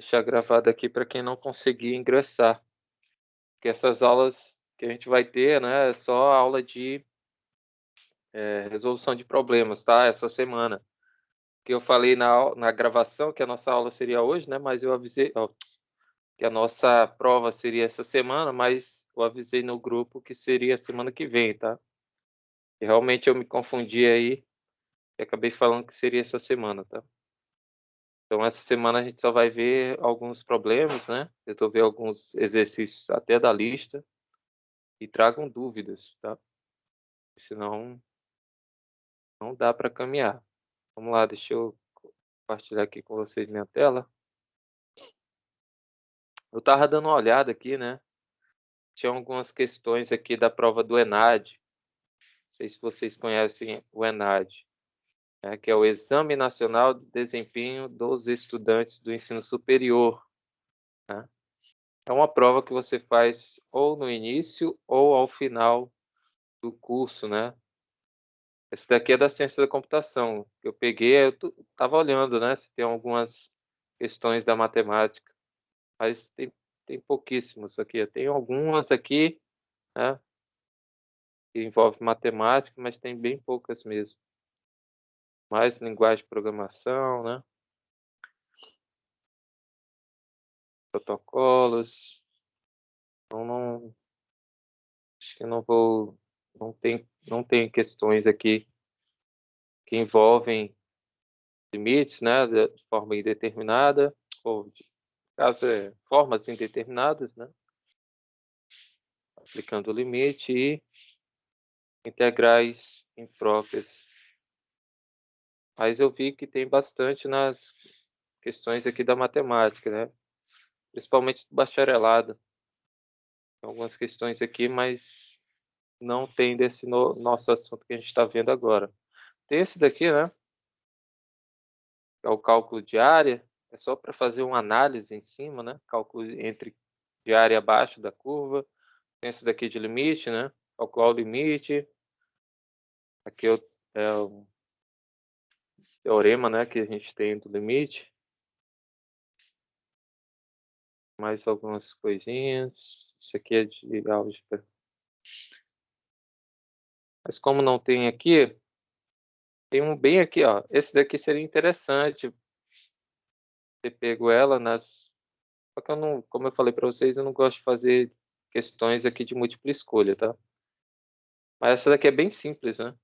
deixar gravado aqui para quem não conseguir ingressar, porque essas aulas que a gente vai ter, né, é só aula de resolução de problemas, tá? Essa semana. Que eu falei na gravação que a nossa aula seria hoje, né? Mas eu avisei, ó, que a nossa prova seria essa semana, mas eu avisei no grupo que seria semana que vem, tá? E realmente eu me confundi aí e acabei falando que seria essa semana, tá? Então essa semana a gente só vai ver alguns problemas, né? Resolver alguns exercícios até da lista e tragam dúvidas, tá? Senão não dá para caminhar. Vamos lá, deixa eu compartilhar aqui com vocês minha tela. Eu tava dando uma olhada aqui, né? Tinha algumas questões aqui da prova do ENAD. Não sei se vocês conhecem o ENAD, né, que é o Exame Nacional de Desempenho dos Estudantes do Ensino Superior, né? É uma prova que você faz ou no início ou ao final do curso, né? Esse daqui é da ciência da computação. Eu peguei, eu estava olhando, né, se tem algumas questões da matemática, mas tem pouquíssimos aqui. Tem algumas aqui, né, que envolvem matemática, mas tem bem poucas mesmo. Mais linguagem de programação, né? Protocolos. Então não, acho que não vou, não tem questões aqui que envolvem limites, né, de forma indeterminada ou de caso formas indeterminadas, né? Aplicando o limite e integrais impróprias. Mas eu vi que tem bastante nas questões aqui da matemática, né? Principalmente do bacharelado. Tem algumas questões aqui, mas não tem desse nosso assunto que a gente está vendo agora. Tem esse daqui, né? Que é o cálculo de área. É só para fazer uma análise em cima, né? Cálculo entre de área abaixo da curva. Tem esse daqui de limite, né? Calcular o limite. Aqui é o teorema, né? Que a gente tem do limite. Mais algumas coisinhas. Isso aqui é de álgebra. Mas como não tem aqui, tem um bem aqui, ó. Esse daqui seria interessante ter pego ela nas. Só que eu não, como eu falei para vocês, eu não gosto de fazer questões aqui de múltipla escolha, tá? Mas essa daqui é bem simples, né?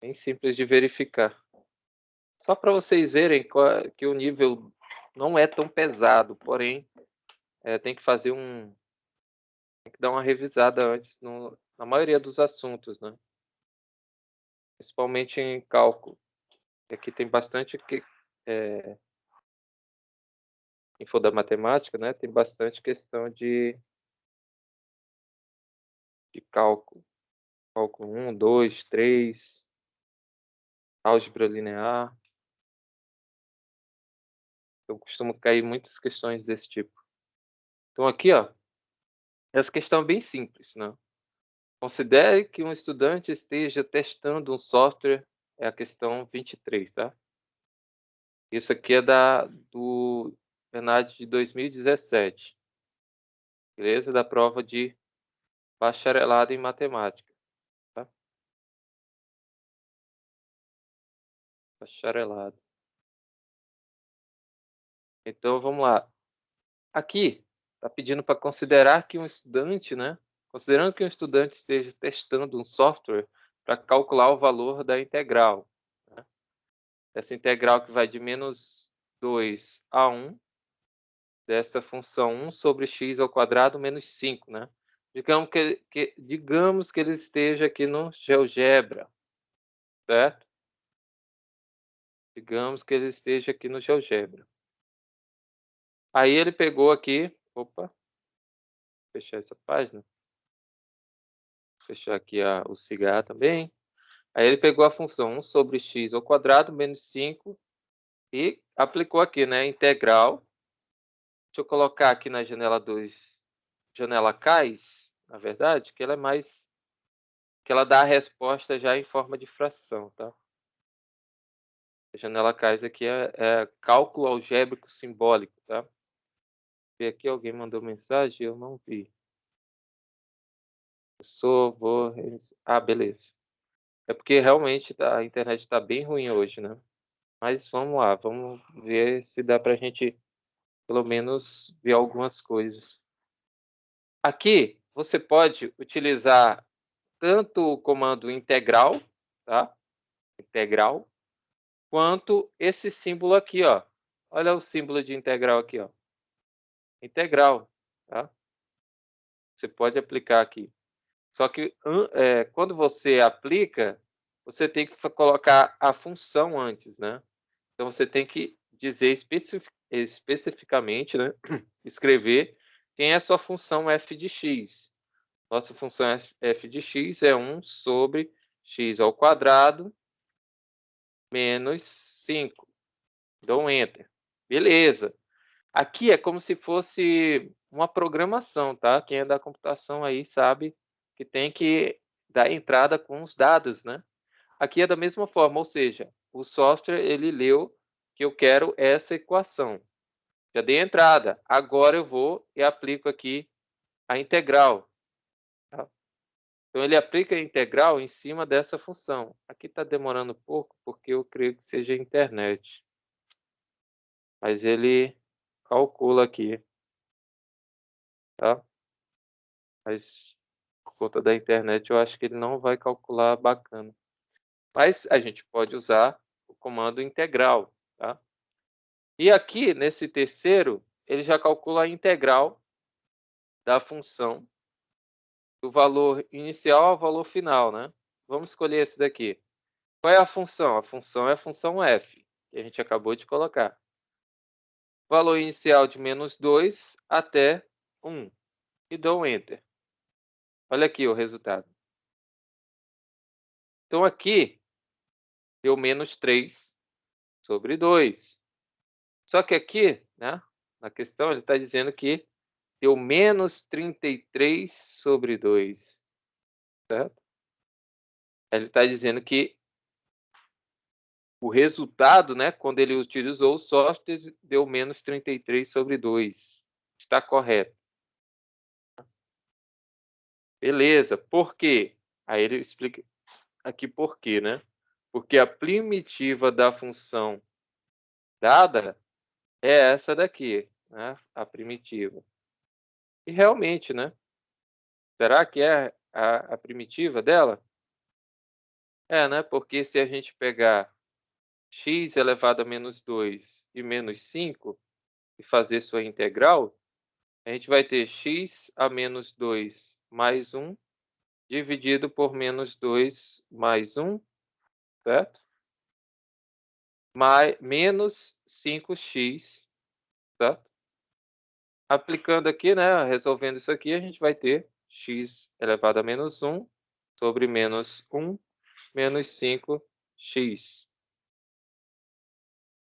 Bem simples de verificar. Só para vocês verem que o nível não é tão pesado, porém tem que fazer tem que dar uma revisada antes na maioria dos assuntos, né? Principalmente em cálculo. Aqui tem bastante info da matemática, né? Tem bastante questão de cálculo. Cálculo 1, 2, 3, álgebra linear. Então, costuma cair muitas questões desse tipo. Então, aqui, ó, essa questão é bem simples, né? Considere que um estudante esteja testando um software, é a questão 23, tá? Isso aqui é do ENAD de 2017, beleza? Da prova de bacharelado em matemática, tá? Bacharelado. Então, vamos lá. Aqui, está pedindo para considerar que um estudante, né? Considerando que um estudante esteja testando um software para calcular o valor da integral, né? Essa integral que vai de -2 a 1, dessa função 1 sobre x ao quadrado menos 5, né? Digamos que ele esteja aqui no GeoGebra, certo? Digamos que ele esteja aqui no GeoGebra. Aí ele pegou aqui, opa, vou fechar essa página, vou fechar aqui o cigarro também. Aí ele pegou a função 1 sobre x ao quadrado menos 5 e aplicou aqui, né? Integral. Deixa eu colocar aqui na janela 2, janela cais, na verdade, que ela é mais. Que ela dá a resposta já em forma de fração, tá? A janela CAIS aqui é cálculo algébrico simbólico, tá? E aqui alguém mandou mensagem, eu não vi. Beleza. É porque realmente a internet está bem ruim hoje, né? Mas vamos lá, vamos ver se dá para a gente pelo menos ver algumas coisas. Aqui você pode utilizar tanto o comando integral, tá? Integral, quanto esse símbolo aqui, ó. Olha o símbolo de integral aqui, ó. Integral, tá? Você pode aplicar aqui. Só que quando você aplica, você tem que colocar a função antes, né? Então você tem que dizer especificamente, né? Escrever quem é a sua função f de x. Nossa função f de x é 1 sobre x ao quadrado menos 5. Dou um enter. Beleza. Aqui é como se fosse uma programação, tá? Quem é da computação aí sabe que tem que dar entrada com os dados, né? Aqui é da mesma forma, ou seja, o software ele leu que eu quero essa equação. Já dei entrada. Agora eu vou e aplico aqui a integral. Tá? Então ele aplica a integral em cima dessa função. Aqui está demorando um pouco porque eu creio que seja a internet. Mas ele calcula aqui, tá? Mas por conta da internet eu acho que ele não vai calcular bacana. Mas a gente pode usar o comando integral, tá? E aqui nesse terceiro, ele já calcula a integral da função do valor inicial ao valor final, né? Vamos escolher esse daqui. Qual é a função? A função é a função f, que a gente acabou de colocar. Valor inicial de menos 2 até 1. E dou um enter. Olha aqui o resultado. Então aqui deu menos 3 sobre 2. Só que aqui, né, na questão, ele está dizendo que deu menos 33 sobre 2. Certo? Ele está dizendo que o resultado, né, quando ele utilizou o software, deu menos 33 sobre 2. Está correto. Beleza. Por quê? Aí ele explica aqui por quê, né? Porque a primitiva da função dada é essa daqui, né? A primitiva. E realmente, né? Será que é a primitiva dela? É, né? Porque se a gente pegar x elevado a menos 2 e menos 5 e fazer sua integral, a gente vai ter x a menos 2 mais 1 dividido por menos 2 mais 1, certo? Menos 5x, certo? Aplicando aqui, né, resolvendo isso aqui, a gente vai ter x elevado a menos 1 sobre menos 1 menos 5x.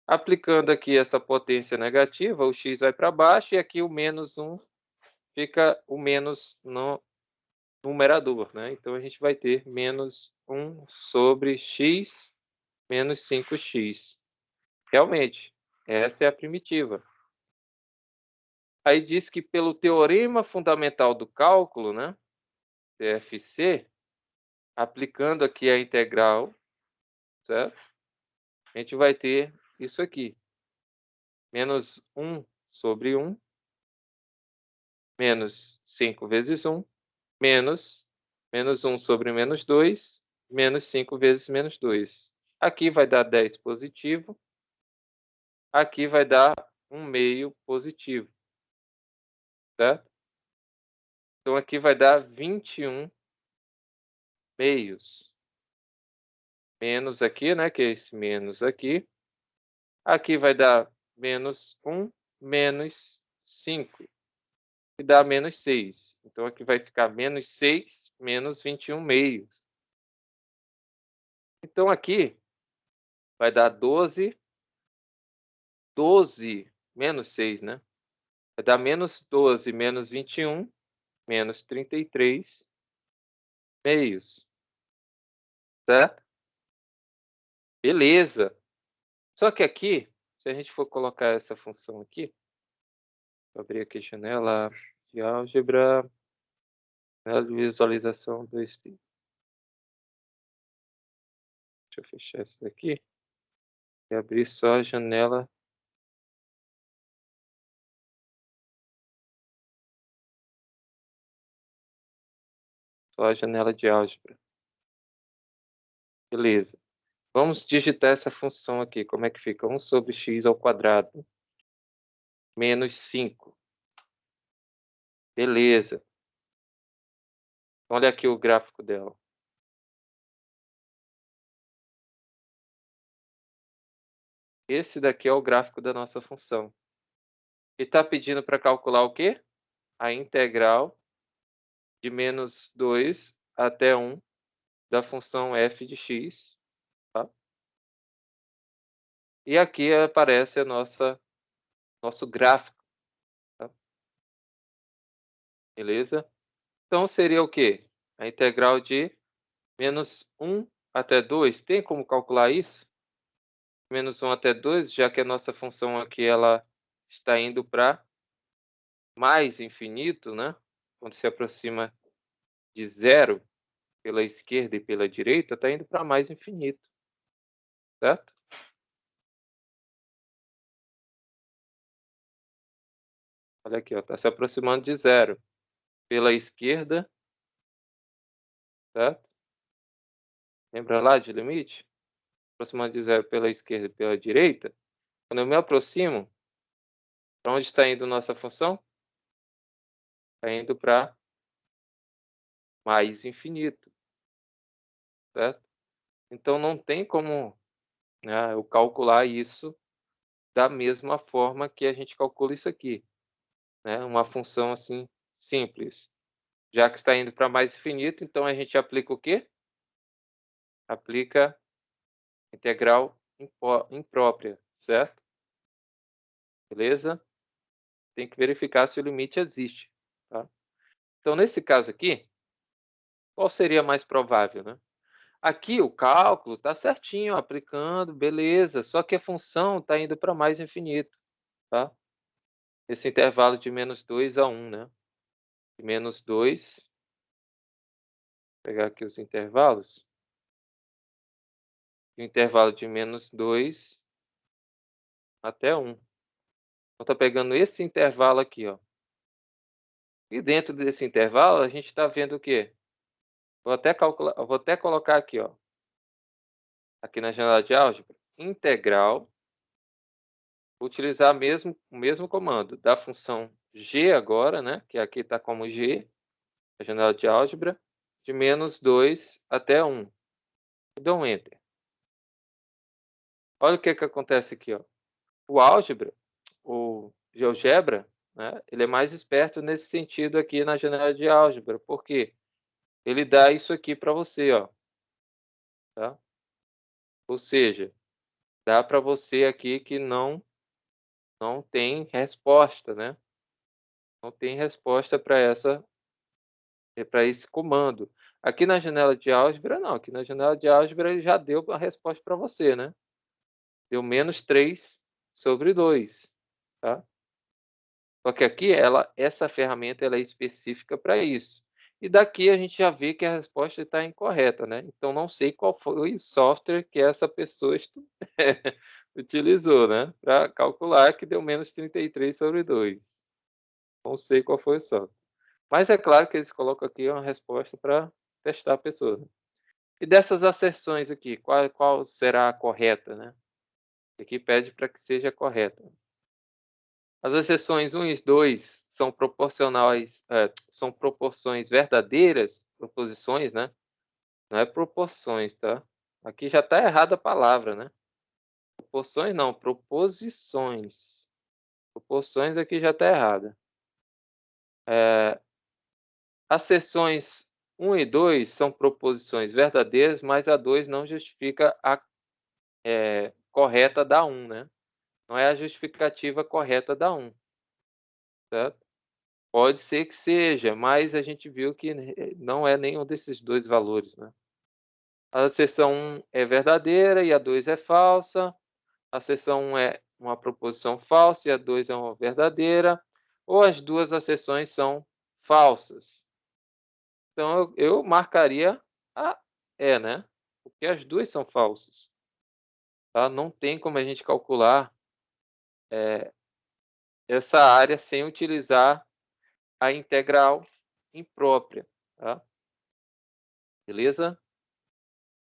Aplicando aqui essa potência negativa, o x vai para baixo e aqui o menos 1 fica o menos no numerador, né? Então a gente vai ter menos 1 sobre x menos 5x. Realmente, essa é a primitiva. Aí diz que pelo teorema fundamental do cálculo, né, TFC, aplicando aqui a integral, certo? A gente vai ter isso aqui. Menos 1 sobre 1, menos 5 vezes 1, menos 1 sobre menos 2, menos 5 vezes menos 2. Aqui vai dar 10 positivo, aqui vai dar 1 meio positivo, certo? Então aqui vai dar 21 meios. Menos aqui, né, que é esse menos aqui. Aqui vai dar menos 1, menos 5, e dá menos 6. Então aqui vai ficar menos 6, menos 21 meios. Então aqui vai dar 12 menos 6, né? Vai dar menos 12 menos 21, menos 33 meios. Certo? Beleza. Só que aqui, se a gente for colocar essa função aqui, vou abrir aqui janela de álgebra, janela de visualização 2D. Deixa eu fechar isso daqui e abrir só a janela. Só a janela de álgebra. Beleza. Vamos digitar essa função aqui. Como é que fica? 1 sobre x ao quadrado menos 5. Beleza. Olha aqui o gráfico dela. Esse daqui é o gráfico da nossa função. E está pedindo para calcular o quê? A integral de menos 2 até 1 da função f de x. Tá? E aqui aparece nosso gráfico. Tá? Beleza? Então seria o quê? A integral de menos 1 até 2. Tem como calcular isso? Menos 1 até 2, já que a nossa função aqui ela está indo para mais infinito, né? Quando se aproxima de zero pela esquerda e pela direita, está indo para mais infinito, certo? Olha aqui, está se aproximando de zero pela esquerda, certo? Lembra lá de limite? Aproximando de zero pela esquerda e pela direita. Quando eu me aproximo, para onde está indo nossa função? Está indo para mais infinito, certo? Então não tem como, né, eu calcular isso da mesma forma que a gente calcula isso aqui, né? Uma função assim simples. Já que está indo para mais infinito, então a gente aplica o quê? Aplica integral imprópria, certo? Beleza? Tem que verificar se o limite existe, tá? Então, nesse caso aqui, qual seria mais provável, né? Aqui o cálculo está certinho, aplicando, beleza, só que a função está indo para mais infinito, tá? Esse intervalo de menos 2 a 1, né? De menos 2, vou pegar aqui os intervalos. O intervalo de menos 2 até 1. Então, está pegando esse intervalo aqui, ó. E dentro desse intervalo, a gente está vendo o quê? Vou até colocar aqui, ó. Aqui na janela de álgebra, integral, vou utilizar o mesmo comando da função g agora, né? Que aqui está como g, a janela de álgebra, de menos 2 até 1. E dou um Enter. Olha o que acontece aqui, ó. O álgebra, o GeoGebra, né? Ele é mais esperto nesse sentido aqui na janela de álgebra. Por quê? Ele dá isso aqui para você, ó. Tá? Ou seja, dá para você aqui que não tem resposta, né? Não tem resposta para esse comando. Aqui na janela de álgebra, não. Aqui na janela de álgebra ele já deu a resposta para você, né? Deu menos 3 sobre 2, tá? Só que aqui essa ferramenta ela é específica para isso. E daqui a gente já vê que a resposta está incorreta, né? Então não sei qual foi o software que essa pessoa utilizou, né? Para calcular que deu menos 33 sobre 2. Não sei qual foi o software. Mas é claro que eles colocam aqui uma resposta para testar a pessoa, né? E dessas asserções aqui, qual será a correta, né? Aqui pede para que seja correta. As asserções 1 e 2 são proporcionais, são proporções verdadeiras, proposições, né? Não é proporções, tá? Aqui já está errada a palavra, né? Proporções não, proposições. Proporções aqui já está errada. Asserções 1 e 2 são proposições verdadeiras, mas a 2 não justifica a correta da 1, né? Não é a justificativa correta da 1, certo? Pode ser que seja, mas a gente viu que não é nenhum desses dois valores, né? A asserção 1 é verdadeira e a 2 é falsa. a seção 1 é uma proposição falsa e a 2 é uma verdadeira, ou as duas acessões são falsas. Então, eu marcaria a E, né? Porque as duas são falsas. Tá? Não tem como a gente calcular essa área sem utilizar a integral imprópria. Tá? Beleza?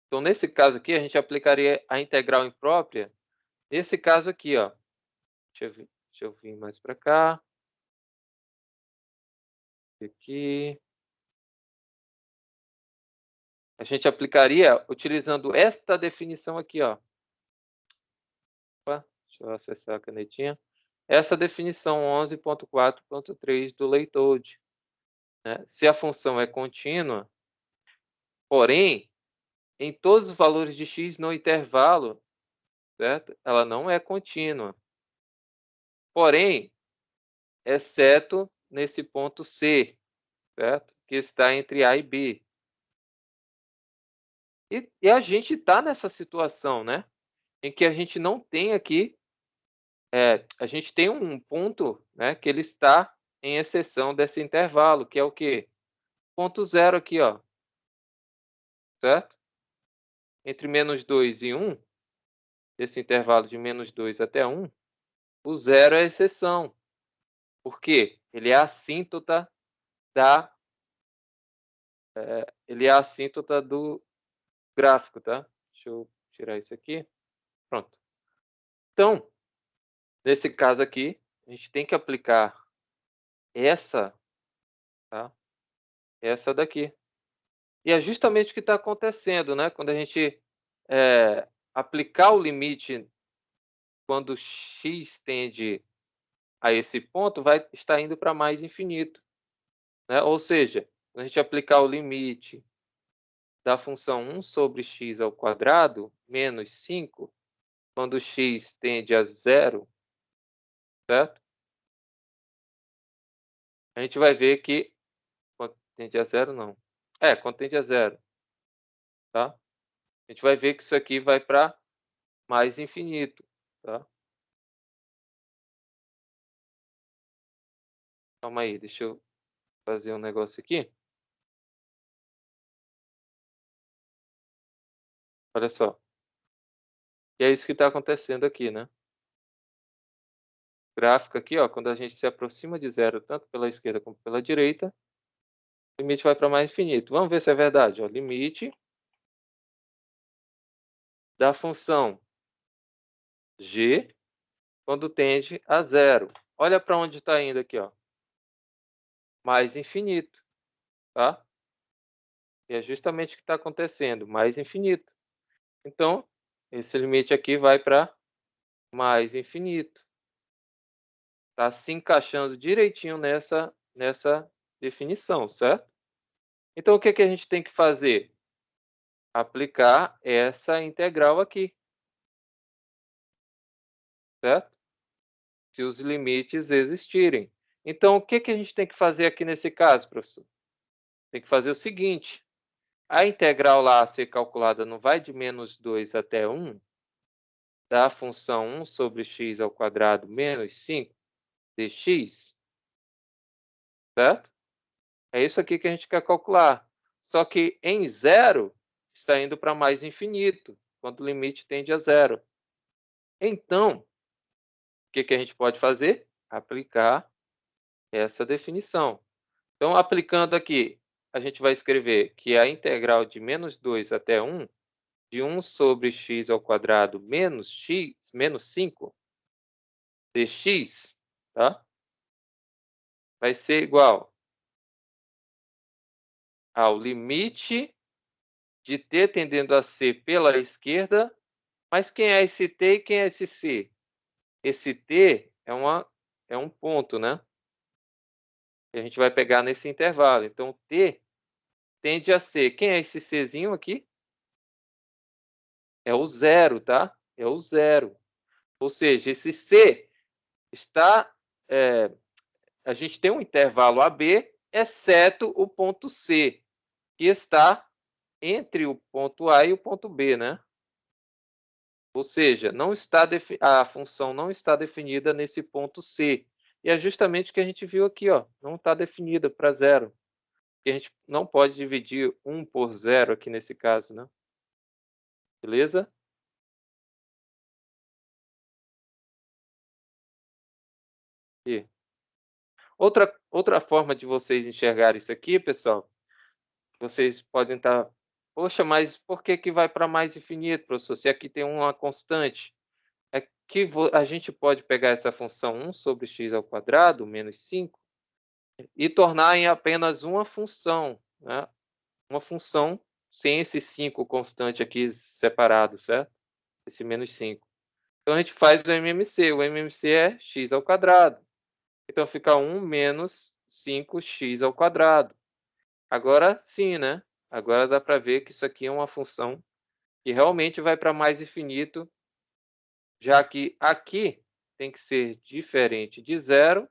Então, nesse caso aqui, a gente aplicaria a integral imprópria. Nesse caso aqui, ó. Deixa eu vir mais para cá. Aqui. A gente aplicaria utilizando esta definição aqui, ó. Opa, deixa eu acessar a canetinha. Essa definição 11.4.3 do Leitode. Né? Se a função é contínua, porém, em todos os valores de x no intervalo, certo? Ela não é contínua. Porém, exceto nesse ponto C, certo? Que está entre A e B. E a gente está nessa situação, né? Em que a gente não tem aqui, a gente tem um ponto, né? Que ele está em exceção desse intervalo, que é o quê? Ponto zero aqui, ó. Certo? Entre menos 2 e 1, esse intervalo de menos 2 até 1, o zero é a exceção. Por quê? Ele é a assíntota ele é a assíntota do gráfico, tá? Deixa eu tirar isso aqui. Pronto. Então, nesse caso aqui, a gente tem que aplicar essa, tá? Essa daqui. E é justamente o que está acontecendo, né? Quando a gente aplicar o limite quando x tende a esse ponto, vai estar indo para mais infinito. Né? Ou seja, quando a gente aplicar o limite da função 1 sobre x ao quadrado menos 5, quando x tende a zero, certo? A gente vai ver que quando tende a zero, não. Quando tende a zero, tá? A gente vai ver que isso aqui vai para mais infinito, tá? Calma aí, deixa eu fazer um negócio aqui. Olha só. E é isso que está acontecendo aqui, né? Gráfico aqui, ó, quando a gente se aproxima de zero, tanto pela esquerda como pela direita, o limite vai para mais infinito. Vamos ver se é verdade. Ó, limite da função g quando tende a zero. Olha para onde está indo aqui, ó. Mais infinito, tá? E é justamente o que está acontecendo, mais infinito. Então, esse limite aqui vai para mais infinito. Está se encaixando direitinho nessa definição, certo? Então, o que a gente tem que fazer? Aplicar essa integral aqui, certo? Se os limites existirem. Então, o que a gente tem que fazer aqui nesse caso, professor? Tem que fazer o seguinte: a integral lá a ser calculada não vai de menos 2 até 1, da função 1 sobre x ao quadrado menos 5 dx, certo? É isso aqui que a gente quer calcular. Só que em zero está indo para mais infinito, quando o limite tende a zero. Então, o que a gente pode fazer? Aplicar essa definição. Então, aplicando aqui, a gente vai escrever que a integral de menos 2 até 1, de 1 sobre x ao quadrado menos 5 dx, tá? Vai ser igual ao limite de t tendendo a c pela esquerda. Mas quem é esse t e quem é esse c? Esse t é um ponto, né? Que a gente vai pegar nesse intervalo. Então, t tende a ser. Quem é esse czinho aqui? É o zero, tá? É o zero. Ou seja, esse c está... a gente tem um intervalo AB, exceto o ponto C, que está entre o ponto A e o ponto B, né? Ou seja, a função não está definida nesse ponto C. E é justamente o que a gente viu aqui, ó, não está definida para zero. E a gente não pode dividir 1 por zero aqui nesse caso, né? Beleza? E outra forma de vocês enxergarem isso aqui, pessoal, vocês podem estar, poxa, mas por que que vai para mais infinito, professor? Se aqui tem uma constante. É que a gente pode pegar essa função 1 sobre x ao quadrado menos 5 e tornar em apenas uma função, né? Uma função sem esse 5 constante aqui separado, certo? Esse menos 5. Então a gente faz o MMC é x ao quadrado. Então fica 1 menos 5x ao quadrado. Agora sim, né? Agora dá para ver que isso aqui é uma função que realmente vai para mais infinito, já que aqui tem que ser diferente de zero.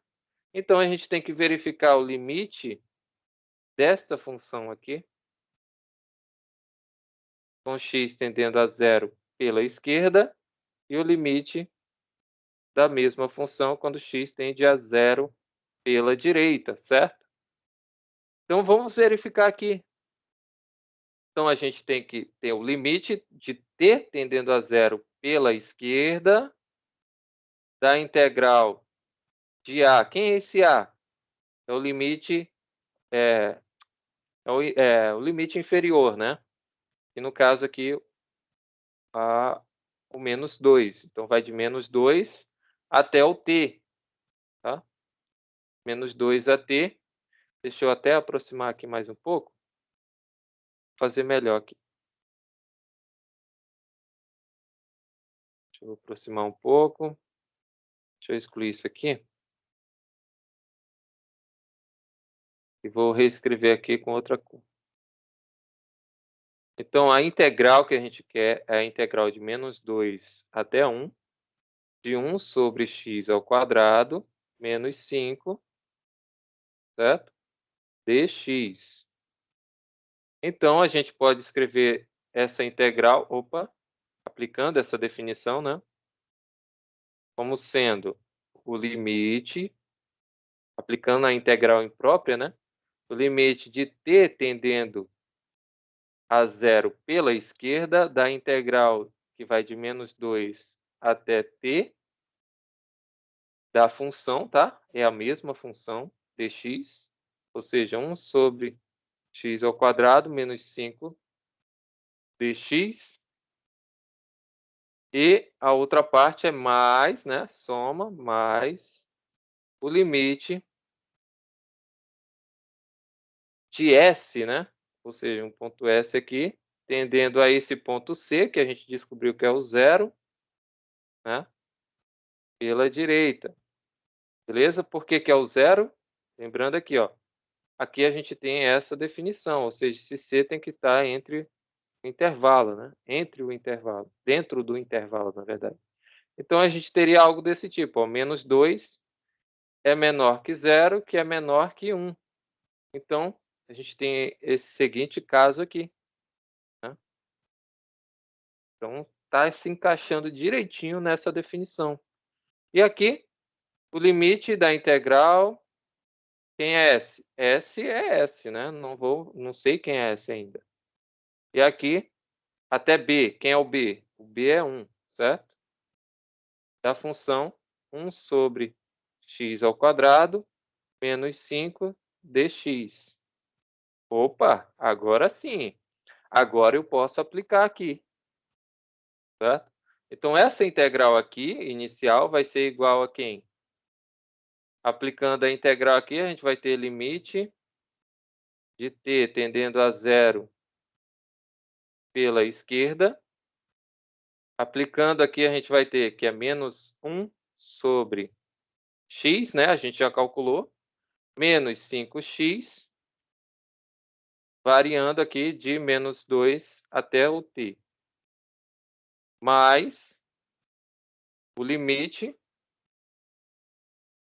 Então a gente tem que verificar o limite desta função aqui, com x tendendo a zero pela esquerda, e o limite da mesma função quando x tende a zero pela direita, certo? Então vamos verificar aqui. Então a gente tem que ter o limite de t tendendo a zero pela esquerda, da integral de a. Quem é esse a? É o limite, o limite inferior, né? E no caso aqui, o menos 2. Então vai de menos 2 até o t, tá? Menos 2 a t. Deixa eu até aproximar aqui mais um pouco, fazer melhor aqui. Deixa eu aproximar um pouco. Deixa eu excluir isso aqui. E vou reescrever aqui com outra cor. Então, a integral que a gente quer é a integral de menos 2 até 1, de 1 sobre x ao quadrado, menos 5, certo? Dx. Então, a gente pode escrever essa integral, aplicando essa definição, né? Como sendo o limite, aplicando a integral imprópria, né? O limite de t tendendo a zero pela esquerda, da integral que vai de menos 2 até t, da função, tá? É a mesma função dx, ou seja, 1 sobre x ao quadrado menos 5 dx. E a outra parte é mais, né? Soma, mais o limite de S, né? Ou seja, um ponto S aqui, tendendo a esse ponto C, que a gente descobriu que é o zero, né? Pela direita. Beleza? Por que que é o zero? Lembrando aqui, ó. Aqui a gente tem essa definição, ou seja, esse C tem que estar entre o intervalo, né? Entre o intervalo, dentro do intervalo, na verdade. Então a gente teria algo desse tipo, ó, menos 2 é menor que zero, que é menor que 1. Então, a gente tem esse seguinte caso aqui, né? Então, está se encaixando direitinho nessa definição. E aqui, o limite da integral, quem é S? S é S, né? Não sei quem é S ainda. E aqui, até B, quem é o B? O B é 1, certo? Da função 1 sobre x ao quadrado menos 5 dx. Opa, agora sim. Agora eu posso aplicar aqui, certo? Então, essa integral aqui, inicial, vai ser igual a quem? Aplicando a integral aqui, a gente vai ter limite de t tendendo a zero pela esquerda. Aplicando aqui, a gente vai ter que é menos 1 sobre x, né? A gente já calculou. Menos 5x, variando aqui de menos 2 até o t. Mais o limite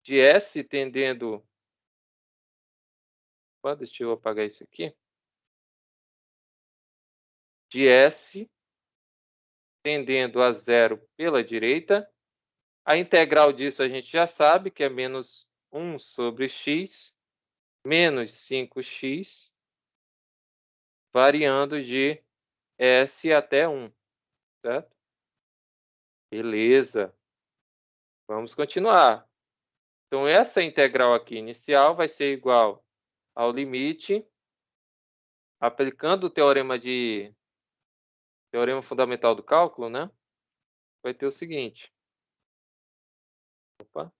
de S tendendo... Deixa eu apagar isso aqui. De S tendendo a zero pela direita. A integral disso a gente já sabe, que é menos 1 sobre x, menos 5x, variando de s até 1, certo? Beleza. Vamos continuar. Então, essa integral aqui inicial vai ser igual ao limite, aplicando o teorema fundamental do cálculo, né? Vai ter o seguinte. Opa,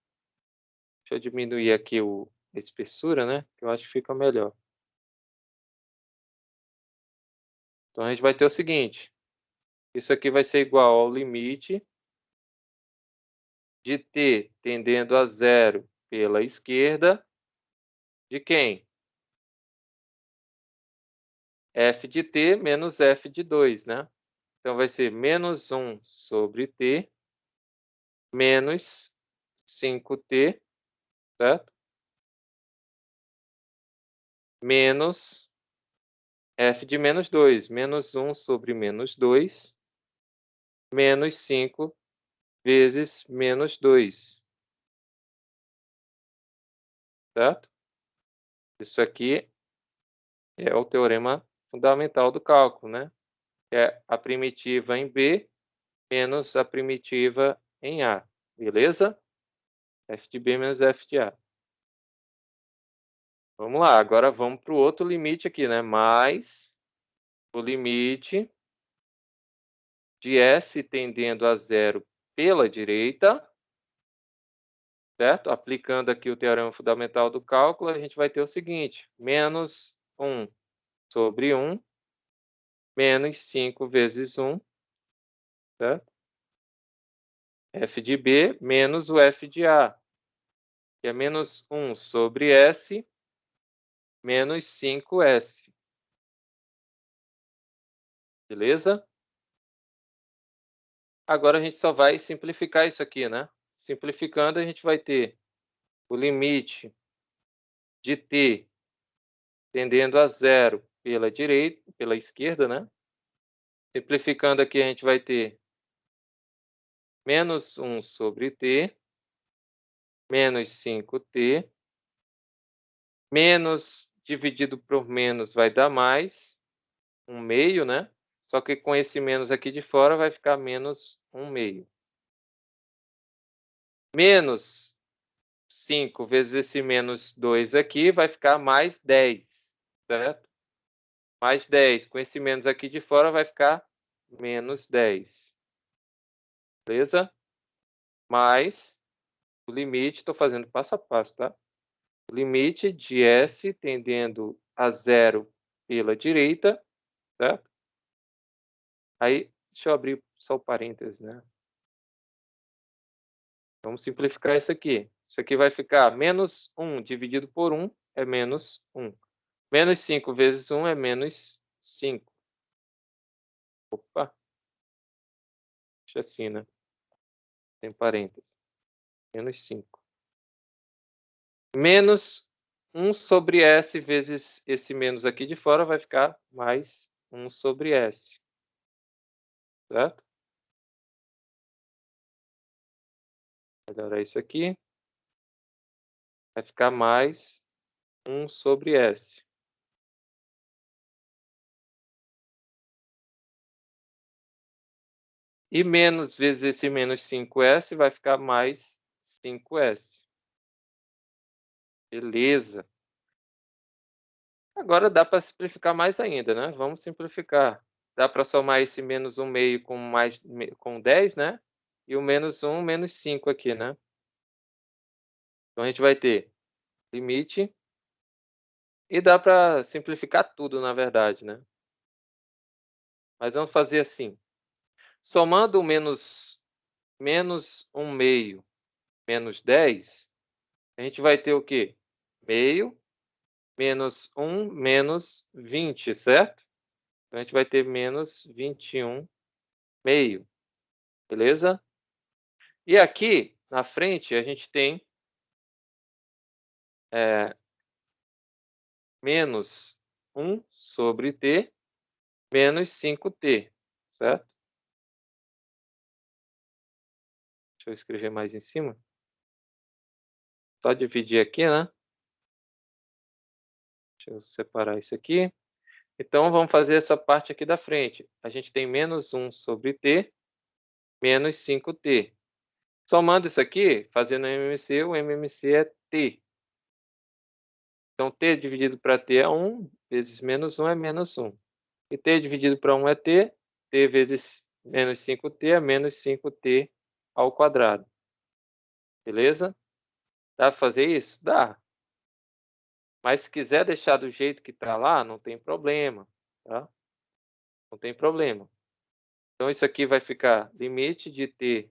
deixa eu diminuir aqui a espessura, né? Que eu acho que fica melhor. Então, a gente vai ter o seguinte. Isso aqui vai ser igual ao limite de t tendendo a zero pela esquerda de quem? F de t menos f de 2, né? Então, vai ser menos 1 sobre t menos 5t, certo? Menos f de menos 2, menos 1 sobre menos 2, menos 5 vezes menos 2, certo? Isso aqui é o teorema fundamental do cálculo, né? É a primitiva em B menos a primitiva em A, beleza? F de B menos F de A. Vamos lá, agora vamos para o outro limite aqui, né? Mais o limite de S tendendo a zero pela direita, certo? Aplicando aqui o teorema fundamental do cálculo, a gente vai ter o seguinte, menos 1 sobre 1, menos 5 vezes 1, certo? F de B menos o F de A, que é menos 1 sobre S, menos 5S. Beleza? Agora a gente só vai simplificar isso aqui, né? Simplificando, a gente vai ter o limite de t tendendo a zero pela direita, pela esquerda, né? Simplificando aqui, a gente vai ter menos 1 sobre t, menos 5t, menos dividido por menos vai dar mais, 1 meio, né? Só que com esse menos aqui de fora vai ficar menos 1 meio. Menos 5 vezes esse menos 2 aqui vai ficar mais 10, certo? Mais 10. Com esse menos aqui de fora vai ficar menos 10. Beleza? Mais o limite, estou fazendo passo a passo, tá? O limite de S tendendo a zero pela direita, certo? Aí, deixa eu abrir só o parênteses, né? Vamos simplificar isso aqui. Isso aqui vai ficar menos 1 dividido por 1 é menos 1. Menos 5 vezes 1 é menos 5. Opa, deixa assim, né? Tem parênteses. Menos 5. Menos 1 sobre S vezes esse menos aqui de fora vai ficar mais 1 sobre S. Certo? Melhorar isso aqui. Vai ficar mais 1 sobre S. E menos vezes esse menos 5S vai ficar mais 5S. Beleza. Agora dá para simplificar mais ainda, né? Vamos simplificar. Dá para somar esse menos 1 meio com 10, né? E o menos 1, menos 5 aqui, né? Então, a gente vai ter limite. E dá para simplificar tudo, na verdade, né? Mas vamos fazer assim. Somando o menos 1 meio menos 10, a gente vai ter o quê? Meio menos 1 menos 20, certo? Então, a gente vai ter menos 21 meio, beleza? E aqui, na frente, a gente tem menos 1 sobre t menos 5t, certo? Deixa eu escrever mais em cima. Só dividir aqui, né? Deixa eu separar isso aqui. Então, vamos fazer essa parte aqui da frente. A gente tem menos 1 sobre t, menos 5t. Somando isso aqui, fazendo MMC, o MMC é t. Então, t dividido para t é 1, vezes menos 1 é menos 1. E t dividido para 1 é t, t vezes menos 5t é menos 5t ao quadrado. Beleza? Dá para fazer isso? Dá. Mas se quiser deixar do jeito que está lá, não tem problema. Tá? Não tem problema. Então, isso aqui vai ficar limite de t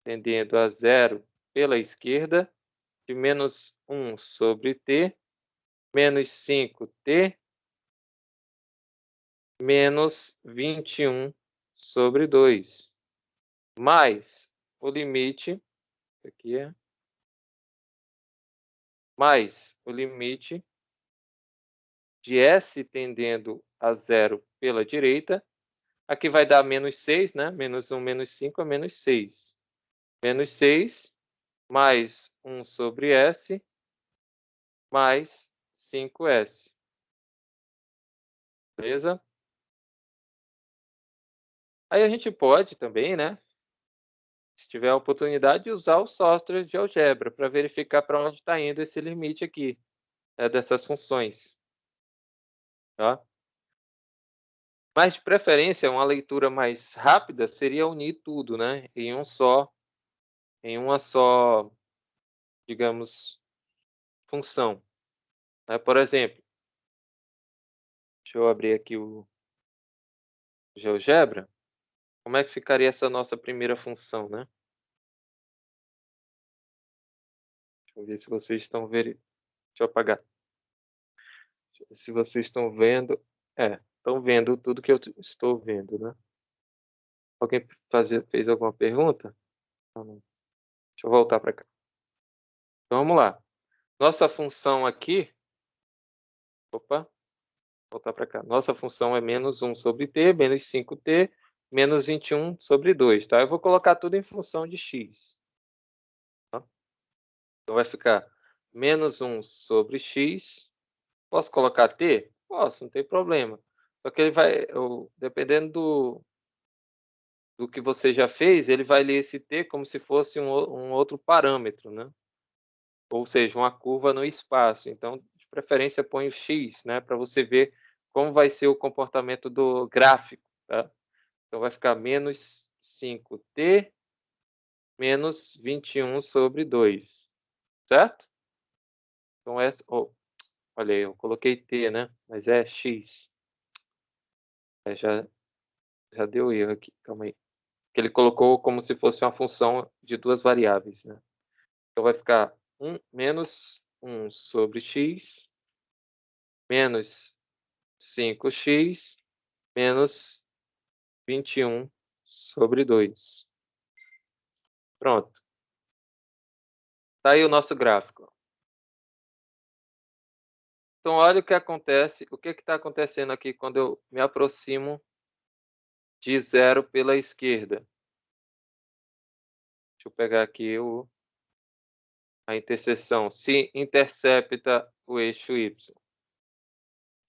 tendendo a zero pela esquerda, de menos 1 sobre t, menos 5t, menos 21 sobre 2, mais o limite, aqui é, mais o limite de s tendendo a zero pela direita, aqui vai dar menos 6, né? Menos 1, menos 5 é menos 6. Menos 6, mais 1 sobre s, mais 5s. Beleza? Aí a gente pode também, né? Se tiver a oportunidade, usar o software de algebra para verificar para onde está indo esse limite aqui, né, dessas funções. Tá? Mas, de preferência, uma leitura mais rápida seria unir tudo, né? Em uma só, digamos, função. Né? Por exemplo, deixa eu abrir aqui o GeoGebra. Como é que ficaria essa nossa primeira função, né? Deixa eu ver se vocês estão vendo. Deixa eu apagar. Se vocês estão vendo, estão vendo tudo que eu estou vendo, né? Alguém fez alguma pergunta? Não. Deixa eu voltar para cá. Então, vamos lá. Nossa função aqui... Opa, voltar para cá. Nossa função é menos 1 sobre t, menos 5t, menos 21 sobre 2, tá? Eu vou colocar tudo em função de x. Tá? Então, vai ficar menos 1 sobre x. Posso colocar t? Posso, não tem problema. Só que ele vai... dependendo do que você já fez, ele vai ler esse t como se fosse um outro parâmetro, né? Ou seja, uma curva no espaço. Então, de preferência, põe o x, né? Para você ver como vai ser o comportamento do gráfico. Tá? Então, vai ficar menos 5t menos 21 sobre 2. Certo? Então, olha aí, eu coloquei t, né? Mas é x. Já deu erro aqui, calma aí. Que ele colocou como se fosse uma função de duas variáveis, né? Então, vai ficar menos 1 sobre x menos 5x menos 21 sobre 2. Pronto. Está aí o nosso gráfico. Então, olha o que acontece. O que está acontecendo aqui quando eu me aproximo de zero pela esquerda? Deixa eu pegar aqui a interseção. Se intercepta o eixo y.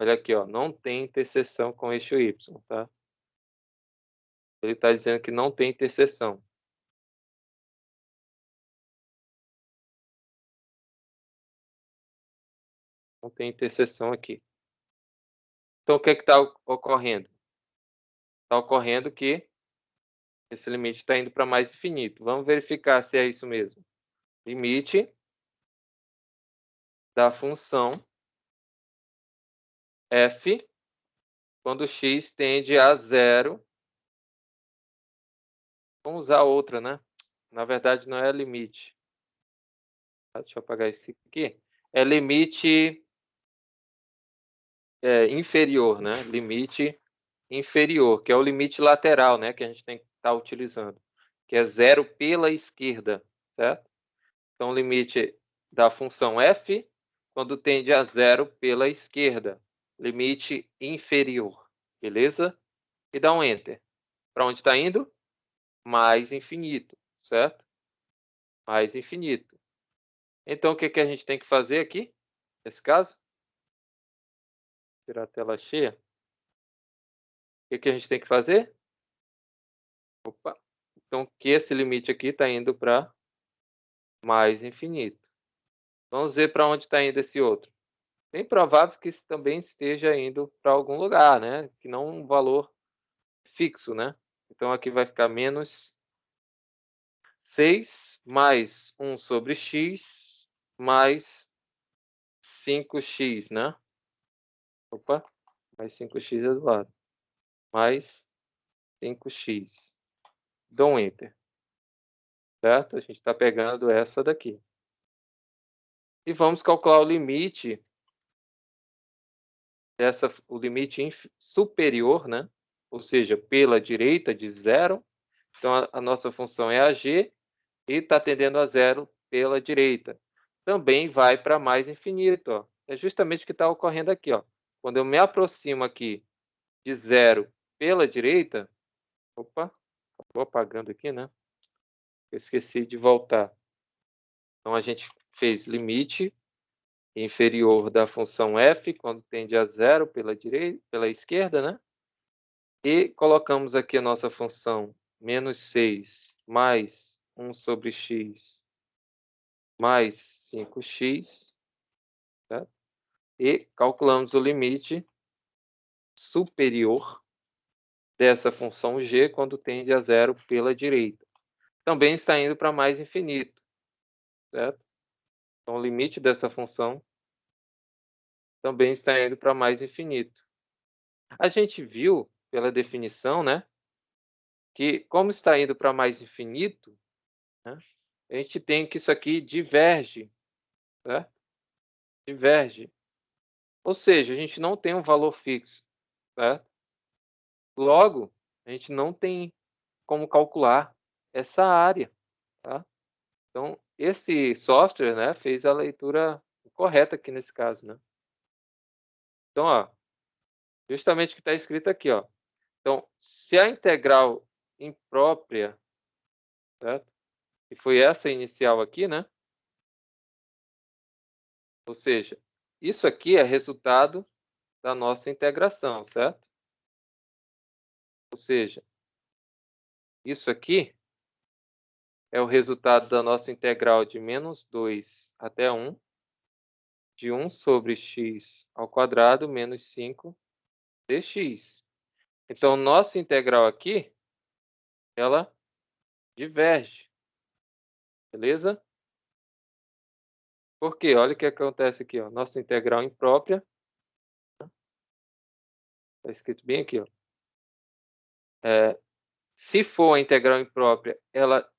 Olha aqui, ó, não tem interseção com o eixo y, tá? Ele está dizendo que não tem interseção. Não tem interseção aqui. Então, o que está ocorrendo? Está ocorrendo que esse limite está indo para mais infinito. Vamos verificar se é isso mesmo. Limite da função f quando x tende a zero. Vamos usar outra, né? Na verdade, não é limite. Deixa eu apagar isso aqui. É limite inferior, né? Limite inferior, que é o limite lateral, né? Que a gente tem que estar utilizando. Que é zero pela esquerda, certo? Então, o limite da função f quando tende a zero pela esquerda. Limite inferior. Beleza? E dá um Enter. Para onde está indo? Mais infinito. certo? Mais infinito. Então, o que a gente tem que fazer aqui, nesse caso? Tirar a tela cheia. O que a gente tem que fazer? Opa. Então, que esse limite aqui está indo para mais infinito. Vamos ver para onde está indo esse outro. Bem provável que isso também esteja indo para algum lugar, né? Que não um valor fixo, né? Então, aqui vai ficar menos 6 mais 1 sobre x mais 5x, né? Opa, mais 5x é do lado. Mais 5x. Dou um Enter. Certo? A gente está pegando essa daqui. E vamos calcular o limite o limite superior, né? Ou seja, pela direita de zero. Então, a nossa função é a g e está tendendo a zero pela direita. Também vai para mais infinito. Ó. É justamente o que está ocorrendo aqui. Ó. Quando eu me aproximo aqui de zero pela direita... Opa, estou apagando aqui, né? Eu esqueci de voltar. Então, a gente fez limite inferior da função f, quando tende a zero pela esquerda, né? E colocamos aqui a nossa função menos 6 mais 1 sobre x mais 5x, tá? E calculamos o limite superior dessa função g quando tende a zero pela direita. Também está indo para mais infinito, certo? Então, o limite dessa função também está indo para mais infinito. A gente viu, pela definição, né, que como está indo para mais infinito, né, a gente tem que isso aqui diverge, certo? Diverge. Ou seja, a gente não tem um valor fixo, certo? Logo, a gente não tem como calcular essa área, tá? Então, esse software, né, fez a leitura correta aqui nesse caso, né? Então, ó, justamente o que está escrito aqui, ó. Então, se a integral imprópria, certo? E foi essa inicial aqui, né? Ou seja, isso aqui é resultado da nossa integração, certo? Ou seja, isso aqui é o resultado da nossa integral de menos 2 até 1, de 1 sobre x ao quadrado menos 5 dx. Então, nossa integral aqui, ela diverge, beleza? Por quê? Olha o que acontece aqui, ó. Nossa integral imprópria, está escrito bem aqui, ó. Se for a integral imprópria, ela